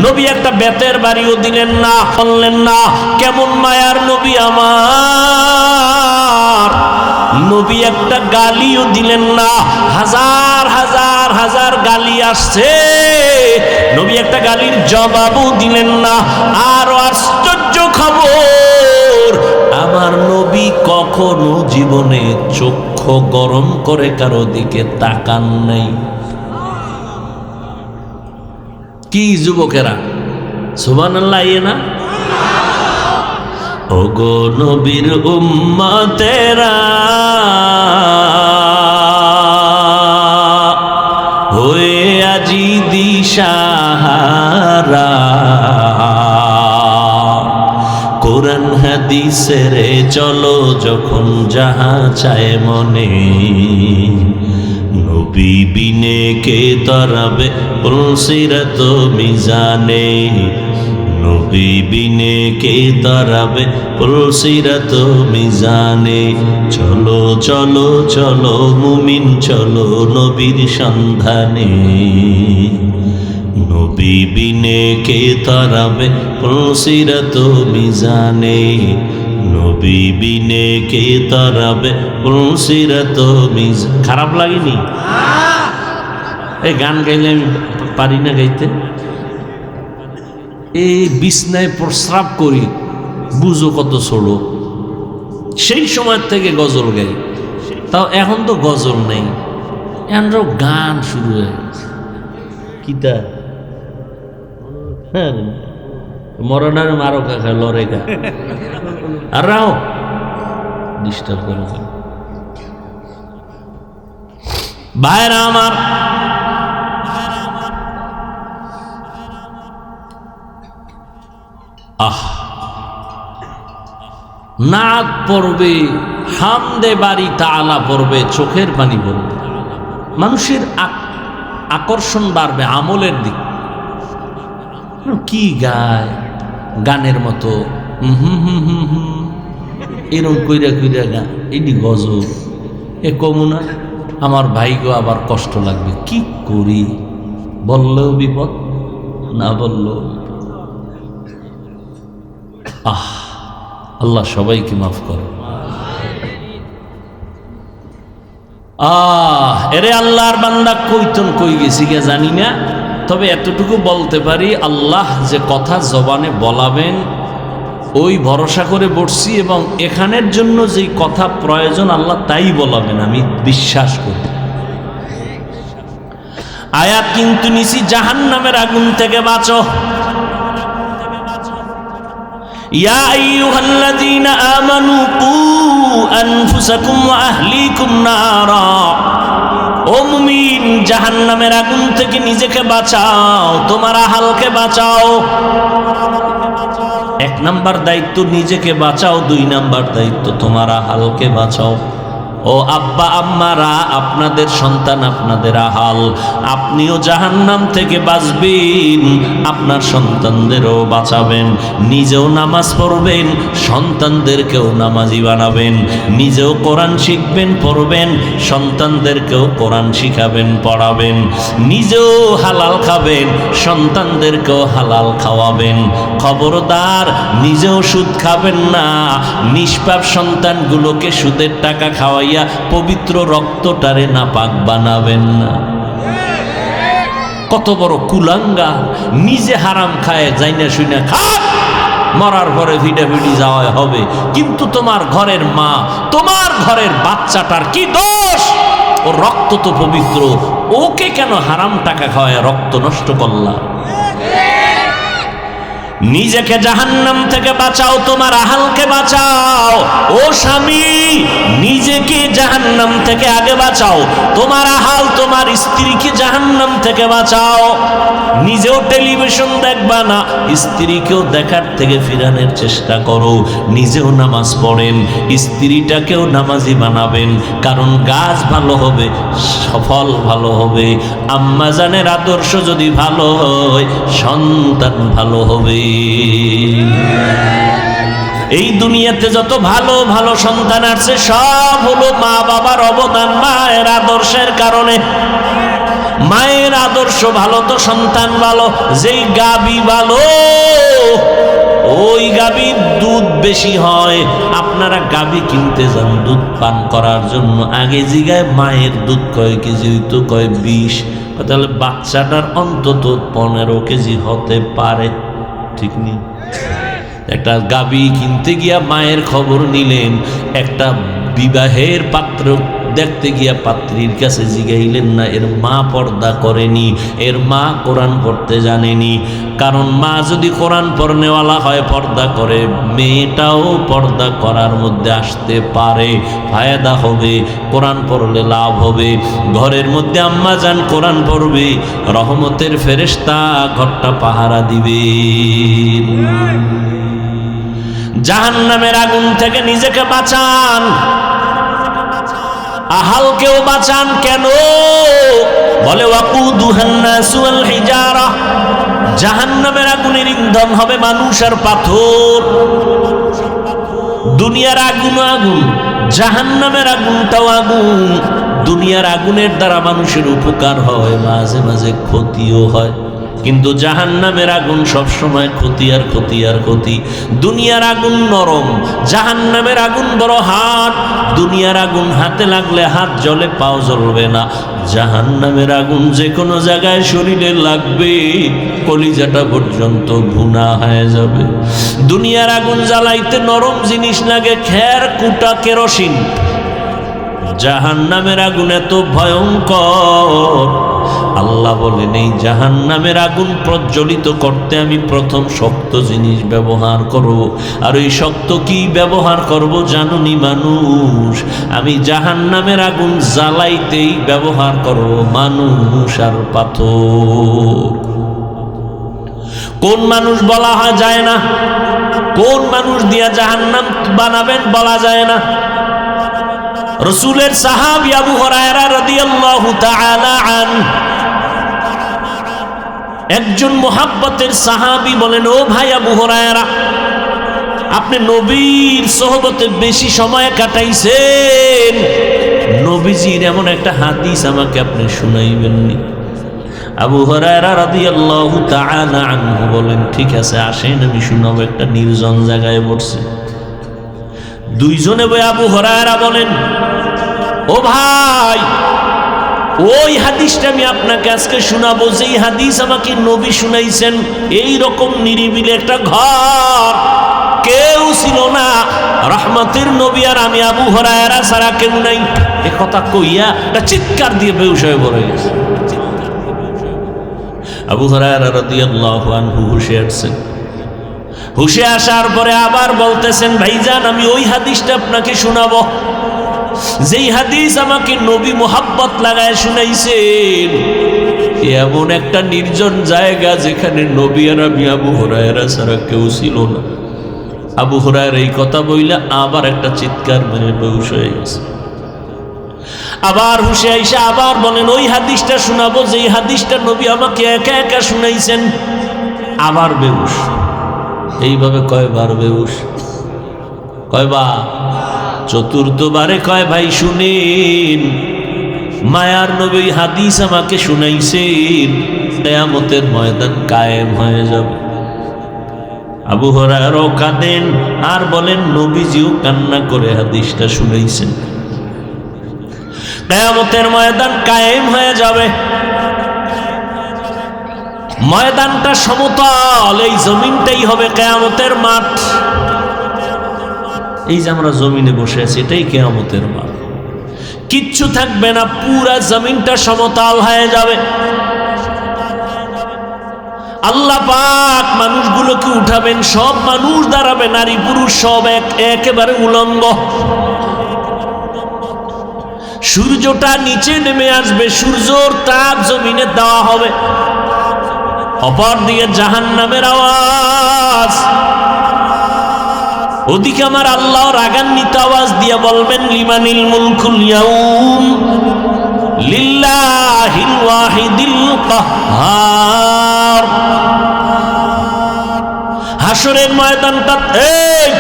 নবী একটা বেতের বাড়িও দিলেন না, বললেন না কেমন মায়ার নবী আমার। নবী একটা গালিও দিলেন না, হাজার হাজার হাজার গালি আসছে, নবী একটা গালির জবাবও দিলেন না। আরো আশ্চর্য খবর, আমার নবী কখনো জীবনে চক্ষু গরম করে কারো দিকে তাকান নাই। কি যুবকেরা, সুবহানাল্লাহ না? ওগো নবীর উম্মতেরা, হয়ে আজি দিশাহারা, কোরআন হাদিসের চলো যখন যাহা চায় মনে, নবী বিনে কে তরাবে পুলসিরাত মিজানে, নবী বিনে কে তরাবে পুলসিরাত মিজানে। চলো চলো চলো মুমিন চলো নবীর সন্ধানে, নবী বিনে কে তরাবে পুলসিরাত মিজানে, নবী বিনে কে তরাবে পুলসিরাত মিজানে। খারাপ লাগেনি? এই গান গাইলে আমি পারি না গাইতে। এই বিছনায় প্রস্রাব করি, বুঝো কত ছোড়ো। সেই সময় থেকে গজল গাই, তাও এখন তো গজল নেই, এখন গান শুরু হয়ে গেছে। কিতা হ্যাঁ, মরণার মারো কাকা লড়ে গা, আর রাও ডিস্টার্ব করো। ভাইরা আমার, নাক পড়বে, হামদে বাড়ি তাআলা পড়বে, চোখের পানি পড়বে, মানুষের আকর্ষণ বাড়বে আমলের দিক। কি গায় গানের মতো এরকম কইরা কইরা গান, এটি গজল। এ কমুনা আমার ভাইগো আবার কষ্ট লাগবে, কি করি? বললেও বিপদ, না বললেও আল্লাহ সবাইকে মাফ করে। এরে আল্লাহর বান্দা, কইতন কই গেছি গে জানি না, তবে এতটুকু বলতে পারি, আল্লাহ যে কথা জবানে বলাবেন ওই ভরসা করে বসছি, এবং এখানের জন্য যেই কথা প্রয়োজন আল্লাহ তাই বলাবেন, আমি বিশ্বাস করি। আয়াত কিন্তু নিছি জাহান্নামের আগুন থেকে বাঁচো। ইয়া আইয়ুহাল্লাযীনা আমানু কু আনফুসাকুম ওয়া আহলিকুম নারা ও মুমিন, জাহান্নামের আগুন থেকে নিজেকে বাঁচাও, তোমার আহালকে বাঁচাও। 1 নাম্বার দায়িত্ব নিজেকে বাঁচাও, 2 নাম্বার দায়িত্ব তোমার আহালকে বাঁচাও। ও আব্বা আম্মারা, আপনাদের সন্তান আপনাদের আহাল, আপনিও জাহান্নাম থেকে বাঁচবেন, আপনার সন্তানদেরও বাঁচাবেন। নিজেও নামাজ পড়বেন, সন্তানদেরকেও নামাজি বানাবেন। নিজেও কোরআন শিখবেন, পড়বেন, সন্তানদেরকেও কোরআন শিখাবেন, পড়াবেন। নিজেও হালাল খাবেন, সন্তানদেরকেও হালাল খাওয়াবেন। খবরদার, নিজেও সুদ খাবেন না, নিষ্পাপ সন্তানগুলোকে সুদের টাকা খাওয়াই পবিত্র রক্তটারে নাপাক বানাবেন না। কত বড় কুলাঙ্গা, নিজে হারাম খায়, যাই না শুই না খাক, মরার পরে ভিডাভিডি যাওয়া হবে, কিন্তু তোমার ঘরের মা, তোমার ঘরের বাচ্চাটার কি দোষ? ও রক্ত তো পবিত্র, ওকে কেন হারাম টাকা খাওয়ায় রক্ত নষ্ট করলা? নিজেকে জাহান্নাম থেকে বাঁচাও, তোমার আহালকে বাঁচাও। ও স্বামী, নিজেকে জাহান্নাম থেকে আগে বাঁচাও, তোমার আহাল, তোমার স্ত্রীকে জাহান্নাম থেকে বাঁচাও। নিজেও টেলিভিশন দেখবা না, স্ত্রীকেও দেখার থেকে ফিরানোর চেষ্টা করো। নিজেও নামাজ পড়েন, স্ত্রীটাকেও নামাজি বানাবেন, কারণ গাছ ভালো হবে, সফল ভালো হবে। আম্মা জানের আদর্শ যদি ভালো হয়, সন্তান ভালো হবে। এই দুনিয়াতে যত ভালো ভালো সন্তান আছে, সব হলো মা বাবার অবদান, মায়ের আদর্শের কারণে। মায়ের আদর্শ ভালো তো সন্তান ভালো। যেই গাবি ভালো, ওই গাবির দুধ বেশি হয়। আপনারা গাবি কিনতে যান দুধ পান করার জন্য, আগে জিগায় মায়ের দুধ কয় কেজি হইতো, কয় 20। তাহলে বাচ্চাটার অন্তত 15 কেজি হতে পারে, ঠিক নেই? একটা গাবি কিনতে গিয়া মায়ের খবর নিলেন, একটা বিবাহের পাত্র দেখতে গিয়া পাত্রীর কাছে জিগাইলেন না এর মা পর্দা করেনি, এর মা কোরআন পড়তে জানেনি। কারণ মা যদি কোরআন পড়নেওয়ালা হয়, পর্দা করে, মেয়েটাও পর্দা করার মধ্যে আসতে পারে, ফায়দা হবে, কোরআন পড়লে লাভ হবে। ঘরের মধ্যে আম্মা যান কোরআন পড়বে, রহমতের ফেরেশতা ঘরটা পাহারা দিবে। জাহান্নামের আগুন থেকে নিজেকে বাঁচান, আহালকেও বাঁচান। কেন? বলে ওয়াকুদুহান নাসু ওয়াল হিজারা, জাহান্নামের আগুনের ইন্ধন হবে মানুষ আর পাথর। দুনিয়ার আগুন আগুন, জাহান্নামের আগুনটাও আগুন। দুনিয়ার আগুনের দ্বারা মানুষের উপকার হয়, মাঝে মাঝে ক্ষতিও হয়, কিন্তু জাহান্নামের আগুন সবসময় ক্ষতি আর ক্ষতি আর ক্ষতি। দুনিয়ার আগুন নরম, জাহান্নামের আগুন বড় হাত। দুনিয়ার আগুন হাতে লাগলে হাত জ্বলে, পাও জ্বলবে না। জাহান্নামের আগুন যে কোনো জায়গায় শরীরে লাগবে, কলিজাটা পর্যন্ত ভুনা হয়ে যাবে। দুনিয়ার আগুন জ্বালাইতে নরম জিনিস লাগে, খের কুটা কেরোসিন। জাহান্নামের আগুন এত ভয়ঙ্কর, আল্লাহ বলেন এই জাহান্নামের আগুন প্রজ্বলিত করতে আমি প্রথম শক্ত জিনিস ব্যবহার করব। আর ওই শক্ত কি ব্যবহার করব জানুনি মানুষ? আমি জাহান্নামের আগুন জ্বালাইতেই ব্যবহার করব মানুষ আর পাথর। কোন মানুষ বলা হয় যায় না, কোন মানুষ দিয়া জাহান্নাম বানাবেন বলা যায় না। রাসূলের সাহাবী আবু হুরায়রা রাদিয়াল্লাহু তাআলা আনহু, একজন মুহাব্বতের সাহাবী বলেন, ও ভাই আবু হুরায়রা, আপনি নবীর সোহবতে বেশি সময় কাটাইছেন, নবীজির এমন একটা হাদিস আমাকে আপনি শুনাইবেননি? আবু হুরায়রা রাদিয়াল্লাহু তাআলা আনহু বলেন, ঠিক আছে, আসেন আমি শুনাবো। একটা নির্জন জায়গায় বসছে, দুইজনে বই আবু হুরায়রা বলেন, ও ভাই, ওই হাদিসটা আমি আপনাকে আজকে শোনাবো, যেই হাদিস আমাকে নবী শুনাইছেন। এই রকম নিরিবিলি একটা ঘর, কেউ ছিল না, রহমতের নবী আর আমি আবু হুরায়রা ছাড়া কেউ নাই। এ কথা কইয়া একটা চিৎকার দিয়ে বেহুশ হয়ে পড়ে গেছে। আবু হুরায়রা রাদিয়াল্লাহু আনহু হুশে আসছেন। হুশে আসার পরে আবার বলতেছেন, ভাইজান আমি ওই হাদিসটা আপনাকে শোনাবো। যেই হাদিস আমাকে নবী মুহাব্বত লাগায় শুনাইছেন, এমন একটা নির্জন জায়গা যেখানে নবী আর আমি আবু হুরায়রা ছাড়া কেউ ছিল না। আবু হুরায়রা এই কথা বইলা আবার একটা চিৎকার মেরে বেহুশ হয়ে গেছে। আবার হুশে আইসা আবার বলেন ওই হাদিসটা শোনাবো যেই হাদিসটা নবী আমাকে একা একা শুনাইছেন। আবার বেহুশ। এইভাবে কয়বার বেহুশ? কয়বার? চতুর্থবারে কয় ভাই শুনেন, মায়ার নবী হাদিস আমাকে শুনাইছেন, কিয়ামতের ময়দান কায়েম হয়ে যাবে। আবু হুরায়রা কাঁদেন আর বলেন নবীজিও কান্না করে হাদিসটা শুনাইছেন। কিয়ামতের ময়দান কায়েম হয়ে যাবে। ময়দানটা সমতল, এই জমিনটাই হবে কিয়ামতের মাঠ। এই যে আমরা জমিনে বসে আছি এটাই কিয়ামতের মাঠ। কিচ্ছু থাকবে না, পুরা জমিনটা সমতল হয়ে যাবে। আল্লাহ পাক মানুষগুলোকে উঠাবেন, সব মানুষ দাঁড়াবে, নারী পুরুষ সব একেবারে উলঙ্গ। সূর্যটা নিচে নেমে আসবে, সূর্যর তাপ জমিনে দেওয়া হবে। অপর দিকে জাহান্নামের আওয়াজ, ওদিকে আমার আল্লাহ রাগান্বিত আওয়াজ দিয়ে বলবেন লিমানিল মুলকুল ইয়াউম লিল্লাহিল ওয়াহিদিল কাহ্হার। হাসরের ময়দানটা এই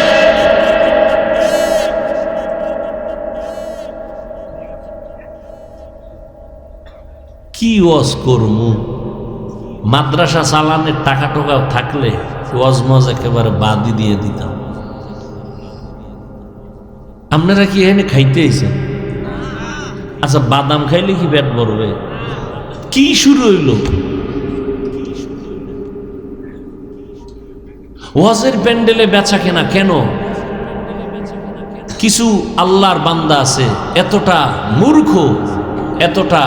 কি ওয়াজ করমু? মাদ্রাসা চালানের টাকা টোকা থাকলে ওয়াজ মজ একেবারে বাদই দিয়ে দিতাম। আপনারা কি এখানে খাইতে আইছেন? আচ্ছা, বাদাম খাইলে কি পেট ভরবে? কি শুরু হইল? ওয়াজের প্যান্ডেলে বেচা কেনা কেন? কিছু আল্লাহর বান্দা আছে এতটা মূর্খ, এতটা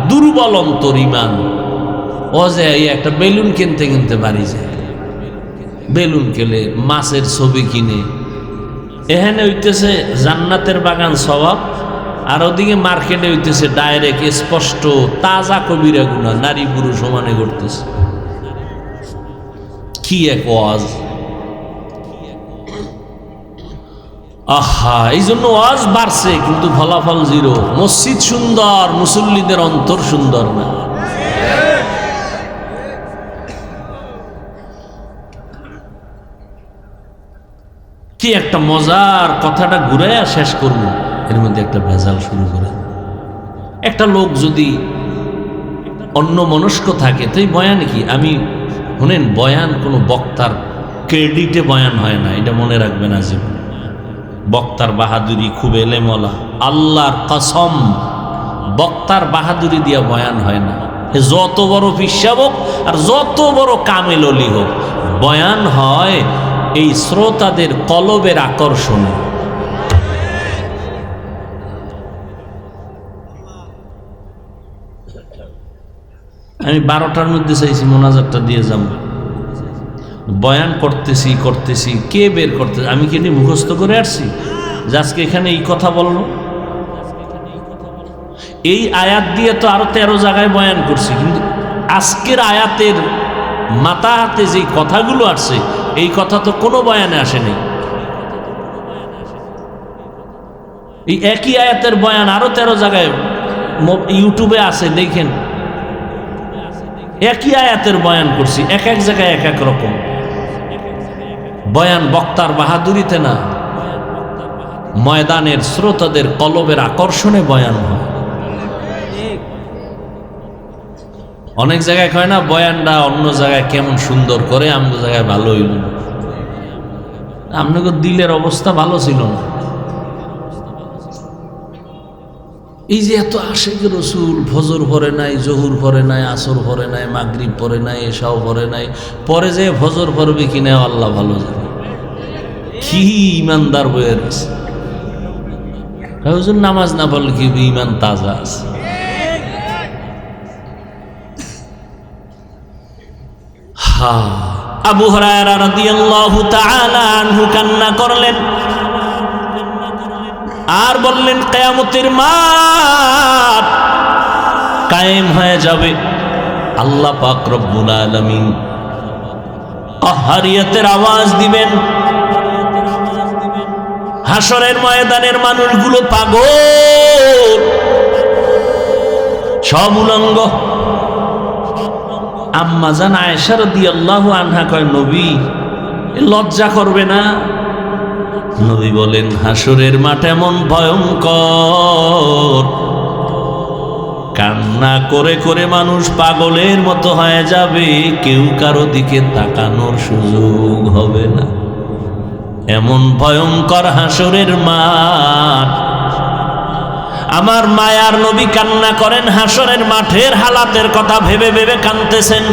দুর্বল অন্তর ইমান, ওয়াজে একটা বেলুন কিনতে কিনতে বাড়ি যায়, বেলুন কেলে মাছের ছবি কিনে। এখানে হইতেছে জান্নাতের বাগান সওয়াব, আর ওদিকে মার্কেটে হইতেছে ডাইরেক্ট স্পষ্ট তাজা কবিরা গুনাহ, নারী পুরুষ সমানে করতেছে। কি এক ওয়াজ! আহা, এই জন্য ওয়াজ বাড়ছে কিন্তু ফলাফল জিরো। মসজিদ সুন্দর, মুসল্লিদের অন্তর সুন্দর না। কি একটা মজার কথাটা ঘুরাইয়া শেষ করবো, এর মধ্যে একটা ভেজাল শুরু করে। একটা লোক যদি অন্য মনস্ক থাকে তো এই বয়ান কি? আমি শুনেন, বয়ান কোনো বক্তার ক্রেডিটে বয়ান হয় না, এটা মনে রাখবেন আজীবন। বক্তার বাহাদুরি খুব এলেমলা, আল্লাহর কসম বক্তার বাহাদুরি দিয়া বয়ান হয় না। যত বড় পিশাব হোক আর যত বড় কামেল অলি হোক, বয়ান হয় এই শ্রোতাদের কলবের আকর্ষণে। আমি 12টার মধ্যে চাইছি মোনাজাতটা দিয়ে যাব। বয়ান করতেছি কে বের করতেছে? আমি কি মুখস্থ করে আসছি যে আজকে এখানে এই কথা বললো? এই আয়াত দিয়ে তো আরো 13 জায়গায় বয়ান করছি, কিন্তু আজকের আয়াতের মাথা হাতে যে কথাগুলো আসছে এই কথা তো কোনো বয়ানে আসেনি। এই একই আয়াতের বয়ান আরো 13 জায়গায় ইউটিউবে আছে, দেখেন। একই আয়াতের বয়ান করছি, এক এক জায়গায় এক এক রকম বয়ান। বক্তার বাহাদুরিতে না, ময়দানের শ্রোতাদের কলবের আকর্ষণে বয়ান হয়। অনেক জায়গায় কয় না বয়ানটা অন্য জায়গায় কেমন সুন্দর করে, আমাদের জায়গায় ভালো হইল না। আপনাদের দিলের অবস্থা ভালো ছিল না। এই যে এত আশিক রসুল, ফজর পরে নাই, জহুর পরে নাই, আসর পরে নাই, মাগরিব পরে নাই, এশাও পরে নাই, পরে যে ফজর পড়বে কিনা আল্লাহ ভালো জানে। কি ইমানদার বইয়ের আছে, নামাজ না পড়লে কি ইমান তাজা আছে? আবু হুরায়রা রাদিয়াল্লাহু তাআলা আনহু কান্না করলেন। আর বললেন কিয়ামতের মাঠ কায়েম হয়ে যাবে। আল্লাহ পাক রব্বুল আলামিন কাহ্হারিয়াতের আওয়াজ দিবেন। হাসরের ময়দানের মানুষগুলো পাগল, সব উলঙ্গ। আম্মা জান আয়েশা রাদিয়াল্লাহু আনহা কয়, নবী লজ্জা করবে না? নবী বলেন, হাসরের মাঠ এমন ভয়ঙ্কর, কান্না করে করে মানুষ পাগলের মতো হয়ে যাবে, কেউ কারো দিকে তাকানোর সুযোগ হবে না। এমন ভয়ঙ্কর হাসরের মাঠ। আমার মায়ার নবী কান্না করেন, হাসরের মাঠের হালাতের কথা ভেবে ভেবে কাঁদতেছেন।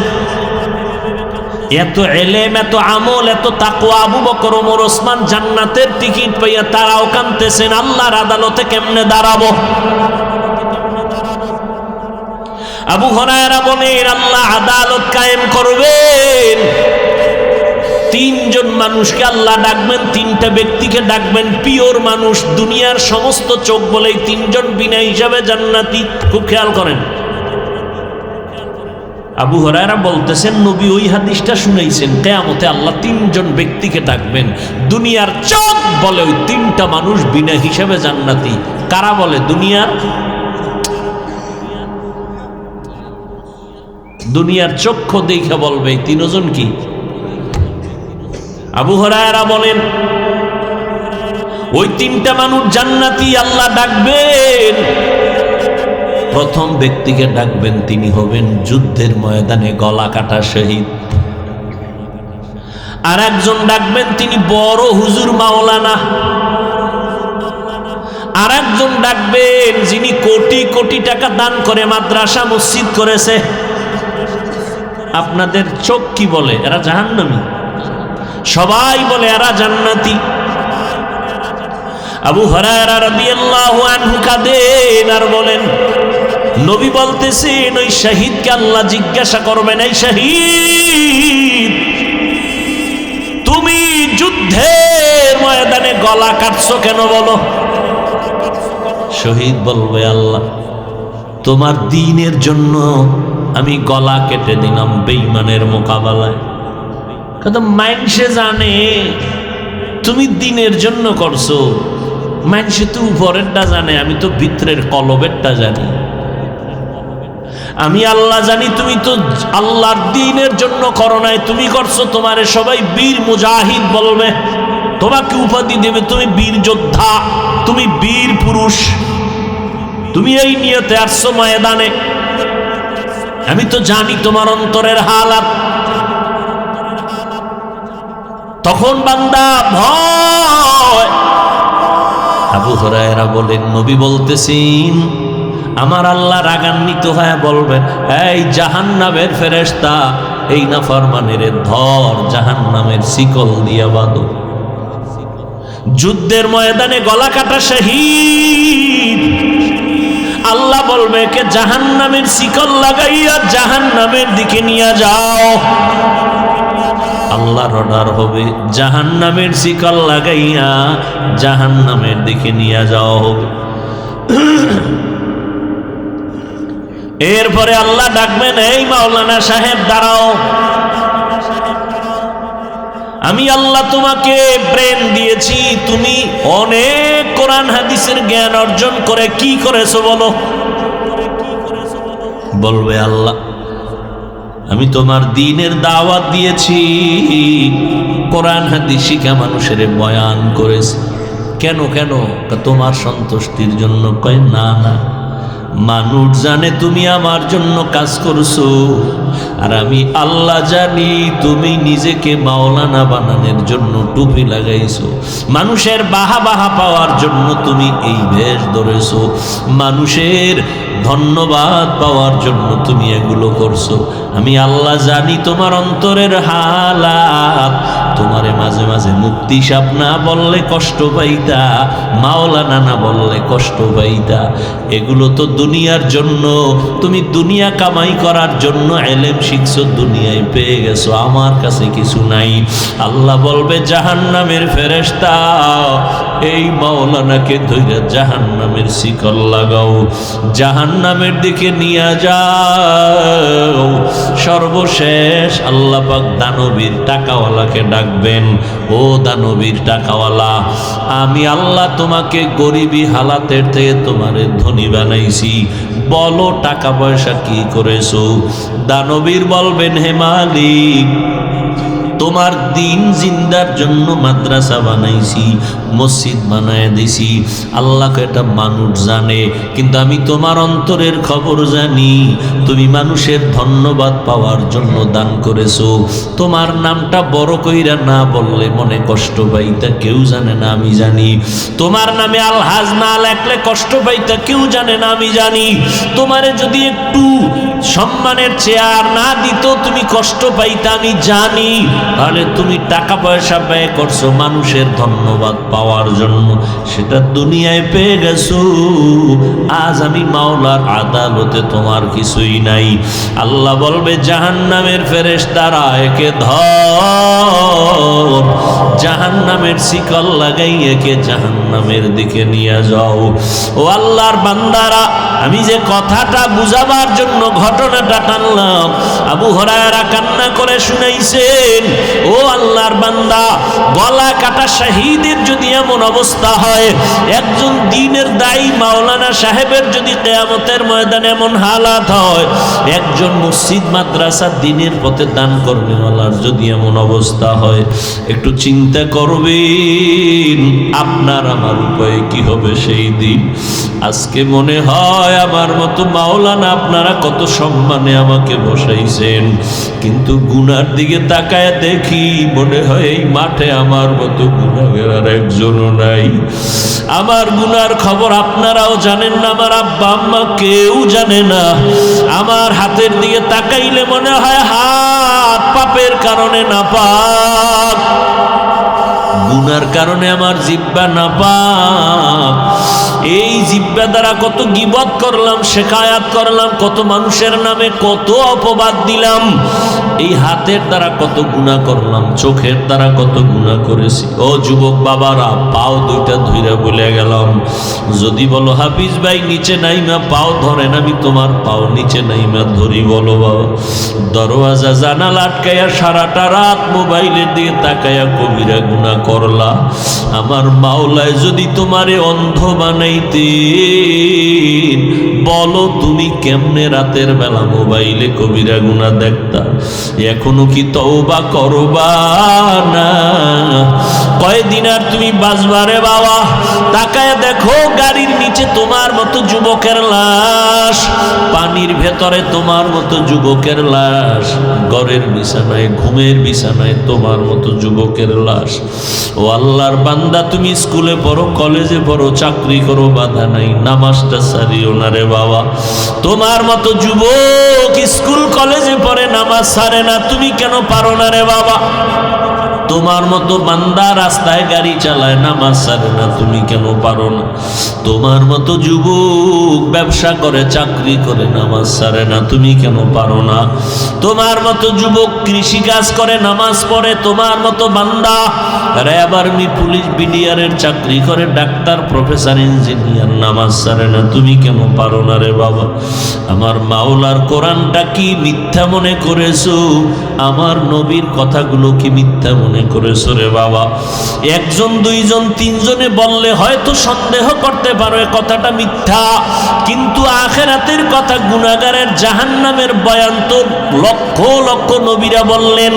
এত এলেম, এত আমল, এত তাকওয়া, আবু বকর, ওমর, ওসমান জান্নাতের টিকিট পাইয়া তারাও কাঁদতেছেন, আল্লাহর আদালতে কেমনে দাঁড়াবো। আবু হুরায়রা বলেন, আল্লাহ আদালত কায়েম করবেন। তিনজন মানুষকে আল্লাহ ডাকবেন, তিনটা ব্যক্তিকে ডাকবেন, পিওর মানুষ, দুনিয়ার সমস্ত চোখ বলে তিনজন বিনা হিসাবে জান্নাতি। খুব খেয়াল করেন। আবু হুরায়রা বলতেছেন, নবী ওই হাদিসটা শুনাইছেন, কিয়ামতে আল্লাহ তিনজন ব্যক্তিকে ডাকবেন, দুনিয়ার চোখ বলে ওই তিনটা মানুষ বিনা হিসাবে জান্নাতি। কারা বলে? দুনিয়ার চক্ষু দেখে বলবে এই তিনজন কি? আবু হুরায়রা বলেন, ওই তিনটা মানুষ জান্নাতি আল্লাহ ডাকবেন। প্রথম ব্যক্তিকে ডাকবেন, তিনি হবেন যুদ্ধের ময়দানে গলা কাটা শহীদ। আর একজন ডাকবেন, তিনি বড় হুজুর মাওলানা। আর একজন ডাকবেন, যিনি কোটি কোটি টাকা দান করে মাদ্রাসা মসজিদ করেছে। আপনাদের চোখ কি বলে? এরা জাহান্নামী। সবাই বলে এরা জান্নাতি। আবু হুরায়রা রাদিয়াল্লাহু আনহু কাঁদেন আর বলেন, নবী বলতেছেন ওই শহীদকে আল্লাহ জিজ্ঞাসা করবেন, এই শহীদ, তুমি যুদ্ধের ময়দানে গলা কাটছো কেন বলো? শহীদ বলবে, আল্লাহ তোমার দ্বীনের জন্য আমি গলা কেটে দিলাম বেঈমানের মোকাবেলায়। কিন্তু মানুষে জানে তুমি দ্বীনের জন্য করছো, মানুষে তো উপরেরটা জানে, আমি তো ভিতরের কলবেরটা জানি। আমি আল্লাহ জানি তুমি তো আল্লাহর দ্বীনের জন্য করো নাই, তুমি করছো তোমারে সবাই বীর মুজাহিদ বলবে, তোমাকে উপাধি দেবে, তুমি বীর যোদ্ধা, তুমি বীর পুরুষ, তুমি এই নিয়তে আসছো ময়দানে। আমি তো জানি তোমার অন্তরের হালাত। তখন বান্দা ভয়। আবু হুরায়রা বলেন, নবী বলতেছেন আমার আল্লাহ রাগান্বিত হয়ে বলবেন, এই জাহান্নামের ফেরেশতা, এই নাফরমানের ধর, জাহান্নামের শিকল দিয়া বাঁধো। যুদ্ধের ময়দানে গলা কাটা শহীদ, আল্লাহ বলবে কে জাহান্নামের শিকল লাগাইয়া জাহান্নামের দিকে নিয়ে যাও। আল্লাহর অর্ডার হবে, জাহান্নামের শিকল লাগাইয়া জাহান্নামের দিকে নিয়ে যাওয়া হবে। এরপরে আল্লাহ ডাকবেন, এই মাওলানা সাহেব দাঁড়াও, আমি আল্লাহ তোমাকে ব্রেন দিয়েছি, তুমি অনেক কোরআন হাদিসের জ্ঞান অর্জন করে কি করেছো বলো? বলবে, আল্লাহ আমি তোমার দ্বীনের দাওয়াত দিয়েছি, কোরআন হাদিস শিখা মানুষের বয়ান করেছি। কেন কেন? তোমার সন্তুষ্টির জন্য। কয়, না না, মানুষ জানে তুমি আমার জন্য কাজ করছো, আর আমি আল্লাহ জানি তুমি নিজেকে মাওলানা বানানোর জন্য টুপি লাগাইছো, মানুষের বাহা বাহা পাওয়ার জন্য তুমি এই বেশ ধরেছো, মানুষের ধন্যবাদ পাওয়ার জন্য তুমি এগুলো করছো। আমি আল্লাহ জানি তোমার অন্তরের হালাত, তোমারে মাঝে মাঝে মুক্তি সাপ না বললে কষ্ট পাইতা, মাওলানা না বললে কষ্ট পাইতা। এগুলো তো দুনিয়ার জন্য, তুমি দুনিয়া কামাই করার জন্য এলেম শিখছো দুনিয়ায় পেয়ে গেছো, আমার কাছে কিছু নাই। আল্লাহ বলবে জাহান্নামের ফেরেশতা এই মাওলানাকে ধইরা জাহান্নামের শিকল লাগাও, জাহান্নামের দিকে নিয়ে যাও। সর্বশেষ আল্লাহ পাক দানবীর টাকাওয়ালাকে ডাকবেন, ও দানবীর টাকাওয়ালা, আমি আল্লাহ তোমাকে গরিবী হালাতের থেকে তোমারে ধনী বানাইছি, বলো টাকা পয়সা কি করেছো? দানবীর বলবেন, হে মালিক, তোমার দিন জিন্দার জন্য মাদ্রাসা বানাইছি, মসজিদ বানায় দিছি। আল্লাহকে এটা মানুষ জানে, কিন্তু আমি তোমার অন্তরের খবর জানি। তুমি মানুষের ধন্যবাদ পাওয়ার জন্য দান করেছো। তোমার নামটা বড় কইরা না বললে মনে কষ্ট পাইতা, কেউ জানে না, আমি জানি। তোমার নামে আলহাজ না লেখলে কষ্ট পাইতা, কেউ জানে না, আমি জানি। তোমারে যদি একটু সম্মানের চেয়ার না দিত তুমি কষ্ট পাইতা, আমি জানি। তাহলে তুমি টাকা পয়সা ব্যয় করছো মানুষের ধন্যবাদ পাওয়ার জন্য, সেটা দুনিয়ায় পেয়ে গেছো। আজ আমি মাওলার আদালতে তোমার কিছুই নাই। আল্লাহ বলবে জাহান্নামের ফেরেশতারা একে ধর, জাহান্নামের শিকল লাগাই একে জাহান্নামের দিকে নিয়ে যাও। ও আল্লাহর বান্দারা, আমি যে কথাটা বুঝাবার জন্য ঘটনাটা টানলাম, আবু হুরায়রা কান্না করে শুনাইছেন। ও আল্লাহর বান্দা, গলা কাটা শহীদের যদি এমন অবস্থা হয়, একজন দ্বীনের দায়ী মাওলানা সাহেবের যদি কিয়ামতের ময়দানে এমন হালাত হয়, একজন মসজিদ মাদ্রাসা দ্বীনের পথে দান করবেওয়ালার যদি এমন অবস্থা হয়, একটু চিন্তা করবেন আপনার আমার উপায়ে কি হবে সেই দিন। আজকে মনে হয় আমার মতো মাওলানা আপনারা কত সম্মানে আমাকে বসাইছেন, কিন্তু গুনার দিকে তাকায় দেখি মনে হয় এই মাঠে আমার মতো গুনাহগার আর একজনও নাই। আমার গুনার খবর আপনারাও জানেন না, আমার আব্বা আম্মা কেউ জানে না। আমার হাতের দিকে তাকাইলে মনে হয় হাত পাপের কারণে নাপাক, গুনার কারণে আমার জিহ্বা নাপাক। এই জিহ্বা দ্বারা কত গীবত করলাম, শেকায়াত করলাম, কত মানুষের নামে কত অপবাদ দিলাম। এই হাতের দ্বারা কত গুনাহ করলাম, চোখের দ্বারা কত গুনাহ করেছি। ও যুবক বাবারা, পাও দুইটা ধইরা বলে গেলাম, যদি বলো হাফিজ ভাই নিচে নাইমা পাও ধরেন, আমি তোমার পাও নিচে নাইমা ধরি। বলো বাবা, দরওয়াজা জানালা আটকাইয়া সারাটা রাত মোবাইলের দিকে তাকাইয়া কবিরা গুনাহ করলা। আমার মাওলায় যদি তোমারে অন্ধ বানাইতেন, বলো তুমি কেমনে রাতের বেলা মোবাইলে কবিরা গুনাহ দেখতা? এখনো কি তওবা করবা না? কয়দিন আর তুমি বাঁচবারে বাবা? তাকায় দেখো গাড়ির নিচে তোমার মতো যুবকের লাশ, পানির ভেতরে তোমার মতো যুবকের লাশ, ঘরের বিছানায় ঘুমের বিছানায় তোমার মতো যুবকের লাশ। ও আল্লাহর বান্দা, তুমি স্কুলে পড়ো, কলেজে পড়ো, চাকরি করো, বাধা নাই, নামাজটা ছাড়িও না রে বাবা। তোমার মতো যুবক স্কুল কলেজে পড়ে, নামাজ ছাড়ে না, তুমি কেন পারো না রে বাবা? তোমার মতো বান্দা রাস্তায় গাড়ি চালায়, নামাজ ছাড়ে না, তুমি কেন পারো না? তোমার মতো যুবক ব্যবসা করে, চাকরি করে, নামাজ ছাড়ে না, তুমি কেন পারো না? তোমার মতো যুবক কৃষি কাজ করে, নামাজ পড়ে, তোমার মতো বান্দা র্যাব আর্মি পুলিশ বিডিআরের চাকরি করে, ডাক্তার প্রফেসর ইঞ্জিনিয়ার, নামাজ ছাড়ে না, তুমি কেন পারো না রে বাবা? আমার মাওলার কোরআনটা কি মিথ্যা মনে করেছো? আমার নবীর কথাগুলো কি মিথ্যা মনে করেছো রে বাবা? একজন দুইজন তিনজনে বললে হয়তো সন্দেহ করতে পারো এ কথাটা মিথ্যা, কিন্তু আখিরাতের কথা, গুনাহগারের জাহান্নামের বয়ান তো লক্ষ লক্ষ নবীরা বললেন,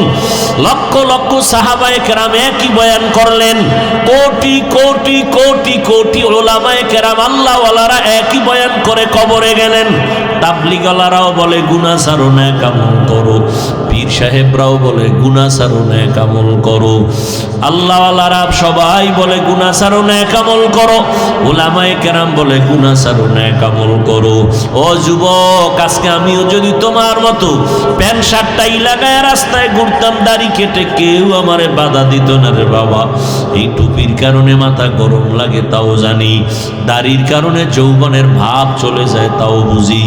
লক্ষ লক্ষ সাহাবায়ে কেরাম একই বয়ান করলেন, কোটি কোটি কোটি কোটি উলামায়ে কেরাম আল্লাহওয়ালারা একই বয়ান করে কবরে গেলেন। তাবলীগওয়ালারাও বলে গুনাহ ছাড়ো না, কামল করো। পীর সাহেব সাহেবরাও বলে গুনাহ ছাড়ো নেক আমল করো, আল্লাহওয়ালারা সবাই বলে গুনাহ ছাড়ো নেক আমল করো, উলামায়ে কেরাম বলে গুনাহ ছাড়ো নেক আমল করো। ও যুবক, আজকে আমিও যদি তোমার মতো প্যান্ট শার্টটাই লাগায় রাস্তায় ঘুরতাম দাড়ি কেটে, কেউ আমারে বাধা দিত না রে বাবা। এই টুপির কারণে মাথা গরম লাগে তাও জানি, দাড়ির কারণে যৌবনের ভাব চলে যায় তাও বুঝি,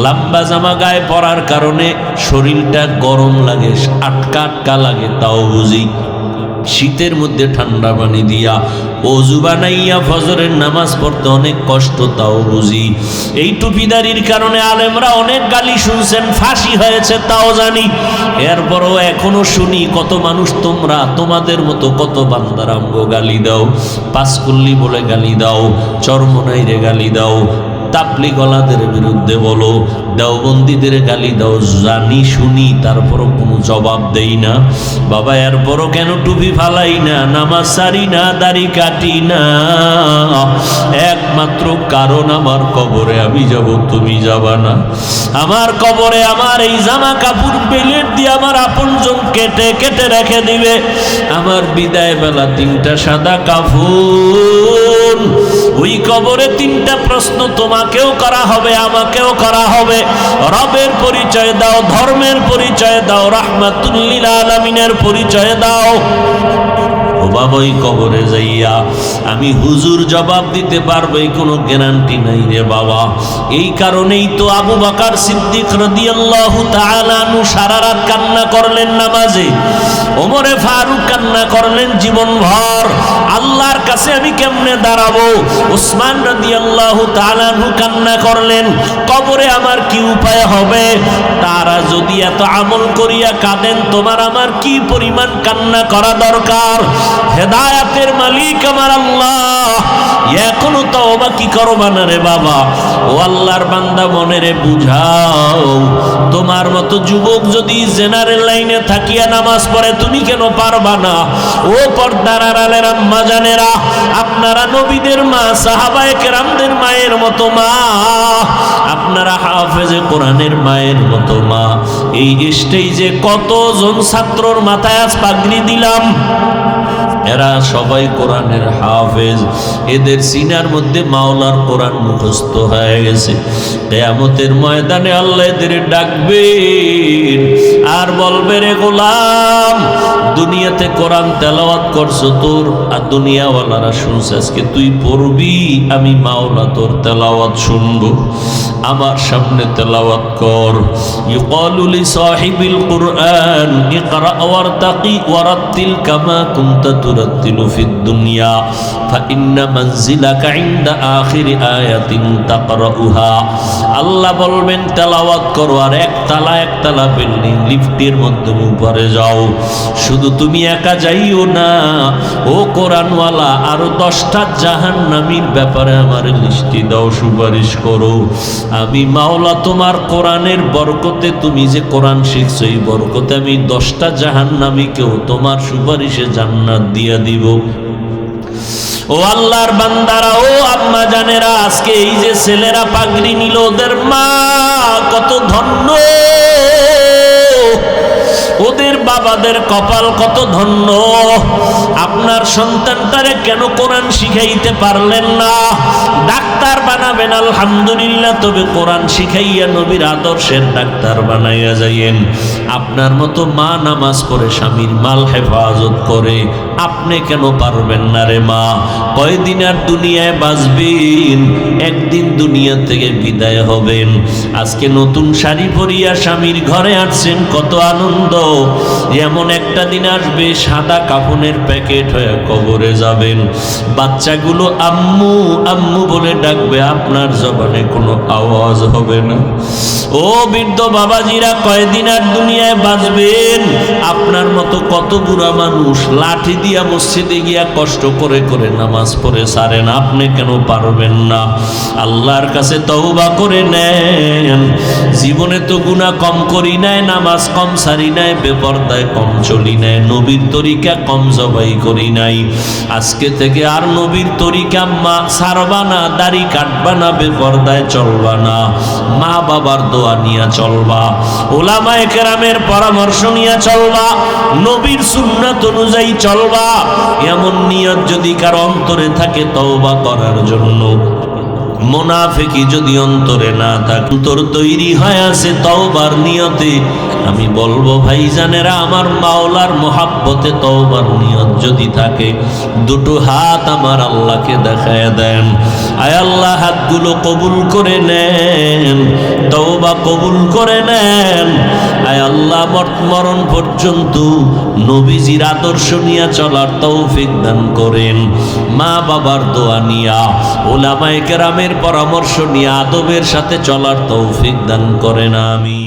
লম্বা জামা গায়ে পরার কারণে শরীরটা গরম লাগে, আটকা আটকা লাগে তাও বুঝি, শীতের মধ্যে ঠান্ডা পানি দিয়া অজু বানাইয়া ফজরের নামাজ পড়তে অনেক কষ্ট তাও বুঝি। এই টুপিদারির কারণে আলেমরা অনেক গালি শুনছেন, ফাঁসি হয়েছে তাও জানি। এরপরও এখনো শুনি কত মানুষ তোমরা তোমাদের মতো কত বান্দারাঙ্গ গালি দাও, পাঁচকুল্লি বলে গালি দাও, চরমনাইরে গালি দাও, তাবলিগওয়ালাদের বিরুদ্ধে বলো, দেওবন্দীদের গালি দাও, জানি শুনি, তারপরও কোনো জবাব দেই না। বাবা এরপরও কেন টুপি ফালাই না, নামাজ সারি না, দাড়ি কাটি না? একমাত্র কারণ আমার কবরে আমি যাব, তুমি যাবা না। আমার কবরে আমার এই জামা কাপড় বেলেট দিয়ে আমার আপনজন কেটে কেটে রেখে দিবে। আমার বিদায় বেলা 3টা সাদা কাফন, ওই কবরে 3টা প্রশ্ন তোমাকেও করা হবে, আমাকেও করা হবে। রবের পরিচয় দাও, ধর্মের পরিচয় দাও, রাহমাতুল লিল আলামিনের পরিচয় দাও। ও বাবা, ওই কবরে যাইয়া আমি হুজুর জবাব দিতে পারবো এই কোনো গ্যারান্টি নাই রে বাবা। এই কারণেই তো আবু বকর সিদ্দিক রাদিয়াল্লাহু তাআলা আনহু সারা রাত কান্না করলেন নামাজে, ওমরে ফারুক কান্না করলেন জীবনভর, আল্লাহর কাছে আমি কেমনে দাঁড়াবো। উসমান রাদিয়াল্লাহু তাআলা আনহু কান্না করলেন, কবরে আমার কি উপায় হবে। তারা যদি এত আমল করিয়া কাঁদেন, তোমার আমার কি পরিমাণ কান্না করা দরকার। হেদায়াতের মালিক আমার আল্লাহ, এখনো তওবা কি করবা না রে বাবা। ও আল্লাহর বান্দা, মনে রে বুঝাও, তোমার মতো যুবক যদি জেনারেল লাইনে থাকিয়া নামাজ পড়ে, তুমি কেন পারবা না? ও পর্দার আড়ালের আম্মা জানেরা, আপনারা নবীদের মা, সাহাবায়ে কেরামদের মায়ের মতো মা, আপনারা হাফেজে কোরআনের মায়ের মতো মা। এই স্টেজে কতজন ছাত্রর মাথায় আজ পাগড়ি দিলাম, এরা সবাই কোরআনের হাফেজ, এদের সিনার মধ্যে মাওলার কোরআন মুখস্থ হয়ে গেছে। কিয়ামতের ময়দানে আল্লাহ এদের ডাকবেন আর বলবে, রে গোলাম, দুনিয়াতে কোরআন তেলাওয়াত করছো তোর আর দুনিয়াওয়ালারা শুনছে, আজকে তুই পড়বি, আমি মাওলা তোর তেলাওয়াত শুনবো, আমার সামনে তেলাওয়াত কর। ইউকালু লি সাহিবিল কুরআন ইকরা ওয়ারতাকি ওয়ারাত্তিল কামা কুনতা তুরাত্তিলু ফিদ দুনিয়া ফাইন্না মানজিলাকা ইনদা আখিরি আয়াতিন তাকরাউহা। আল্লাহ বলবেন তেলাওয়াত করো, আর একতলা বিল্ডিং লিফটের মধ্যে উপরে যাও। শুধু তুমি একা যাইও না, ও কোরআনওয়ালা, আরো 10টা জাহান্নামীর ব্যাপারে আমার লিস্টি দাও, সুপারিশ করো। আমি মাওলা তোমার কোরআনের বরকতে, তুমি যে কোরআন শিখছো এই বরকতে আমি 10টা জাহান্নামীকেও তোমার সুপারিশে জান্নাত দিয়া দিব। ও আল্লাহর বান্দারা, ও আম্মা জানেরা, আজকে এই যে ছেলেরা পাগড়ি নিল, ওদের মা কত ধন্য, ওদের বাবাদের কপাল কত ধন্য। আপনার সন্তানটারে কেন কোরআন শিখাইতে পারলেন না? ডাক্তার বানাবেন আলহামদুলিল্লাহ, তবে কোরআন শিখাইয়া নবীর আদর্শের ডাক্তার বানাইয়া যাইয়েন। আপনার মতো মা নামাজ পড়ে স্বামীর মাল হেফাজত করে, আপনি কেন পারবেন না রে মা? কয়দিন আর দুনিয়ায় বাঁচবেন, একদিন দুনিয়া থেকে বিদায় হবেন। আজকে নতুন শাড়ি পরিয়া স্বামীর ঘরে আসছেন, কত আনন্দ। এমন একটা দিন আসবে সাদা কাফনের প্যাকেট হয়ে কবরে যাবেন। বাচ্চাগুলো আম্মু আম্মু বলে ডাকবে, আপনার জবানে কোনো আওয়াজ হবে না। ও বৃদ্ধ বাবাজিরা, কয়দিন আর দুনিয়ায় বাঁচবেন? আপনার মতো কত বুড়া মানুষ লাঠি দিয়ে গিয়া মসজিদে গিয়া কষ্ট করে করে নামাজ পড়ে সারেন, আপনি কেন পারবেন না? আল্লাহর কাছে তওবা করে নেন। জীবনে তো গুনাহ কম করি নাই, নামাজ কম সারি নাই, বেপরদায় কম চলি নাই, নবীর তরিকা কম জবাই করি নাই। আজকে থেকে আর নবীর তরিকা সারবা না, দাড়ি কাটবা না, বেপরদায় চলবা না, মা বাবার দোয়া নিয়ে চলবা, ওলামায়ে কেরামের পরামর্শ নিয়ে চলবা, নবীর সুন্নাত অনুযায়ী চলবা। এমন নিয়ত যদি কারো অন্তরে থাকে তওবা করার জন্য, মুনাফিকি যদি অন্তরে না থাকে, অন্তর তৈরি হয়ে আছে তওবার নিয়তে, আমি বলবো ভাইজানেরা, আমার মাওলার মোহাব্বতে তওবার নিয়ত যদি থাকে, দুটো হাত আমার আল্লাহকে দেখায় দেন। আয় আল্লাহ, হাতগুলো কবুল করে নেন, তওবা কবুল করে নেন। আয় আল্লাহ, মরণ পর্যন্ত নবীজির আদর্শ নিয়ে চলার তৌফিক দান করেন। মা বাবার দোয়া নিয়া, ওলামায়ে কেরামের পরামর্শ নিয়ে আদবের সাথে চলার তৌফিক দান করেন। আমিন।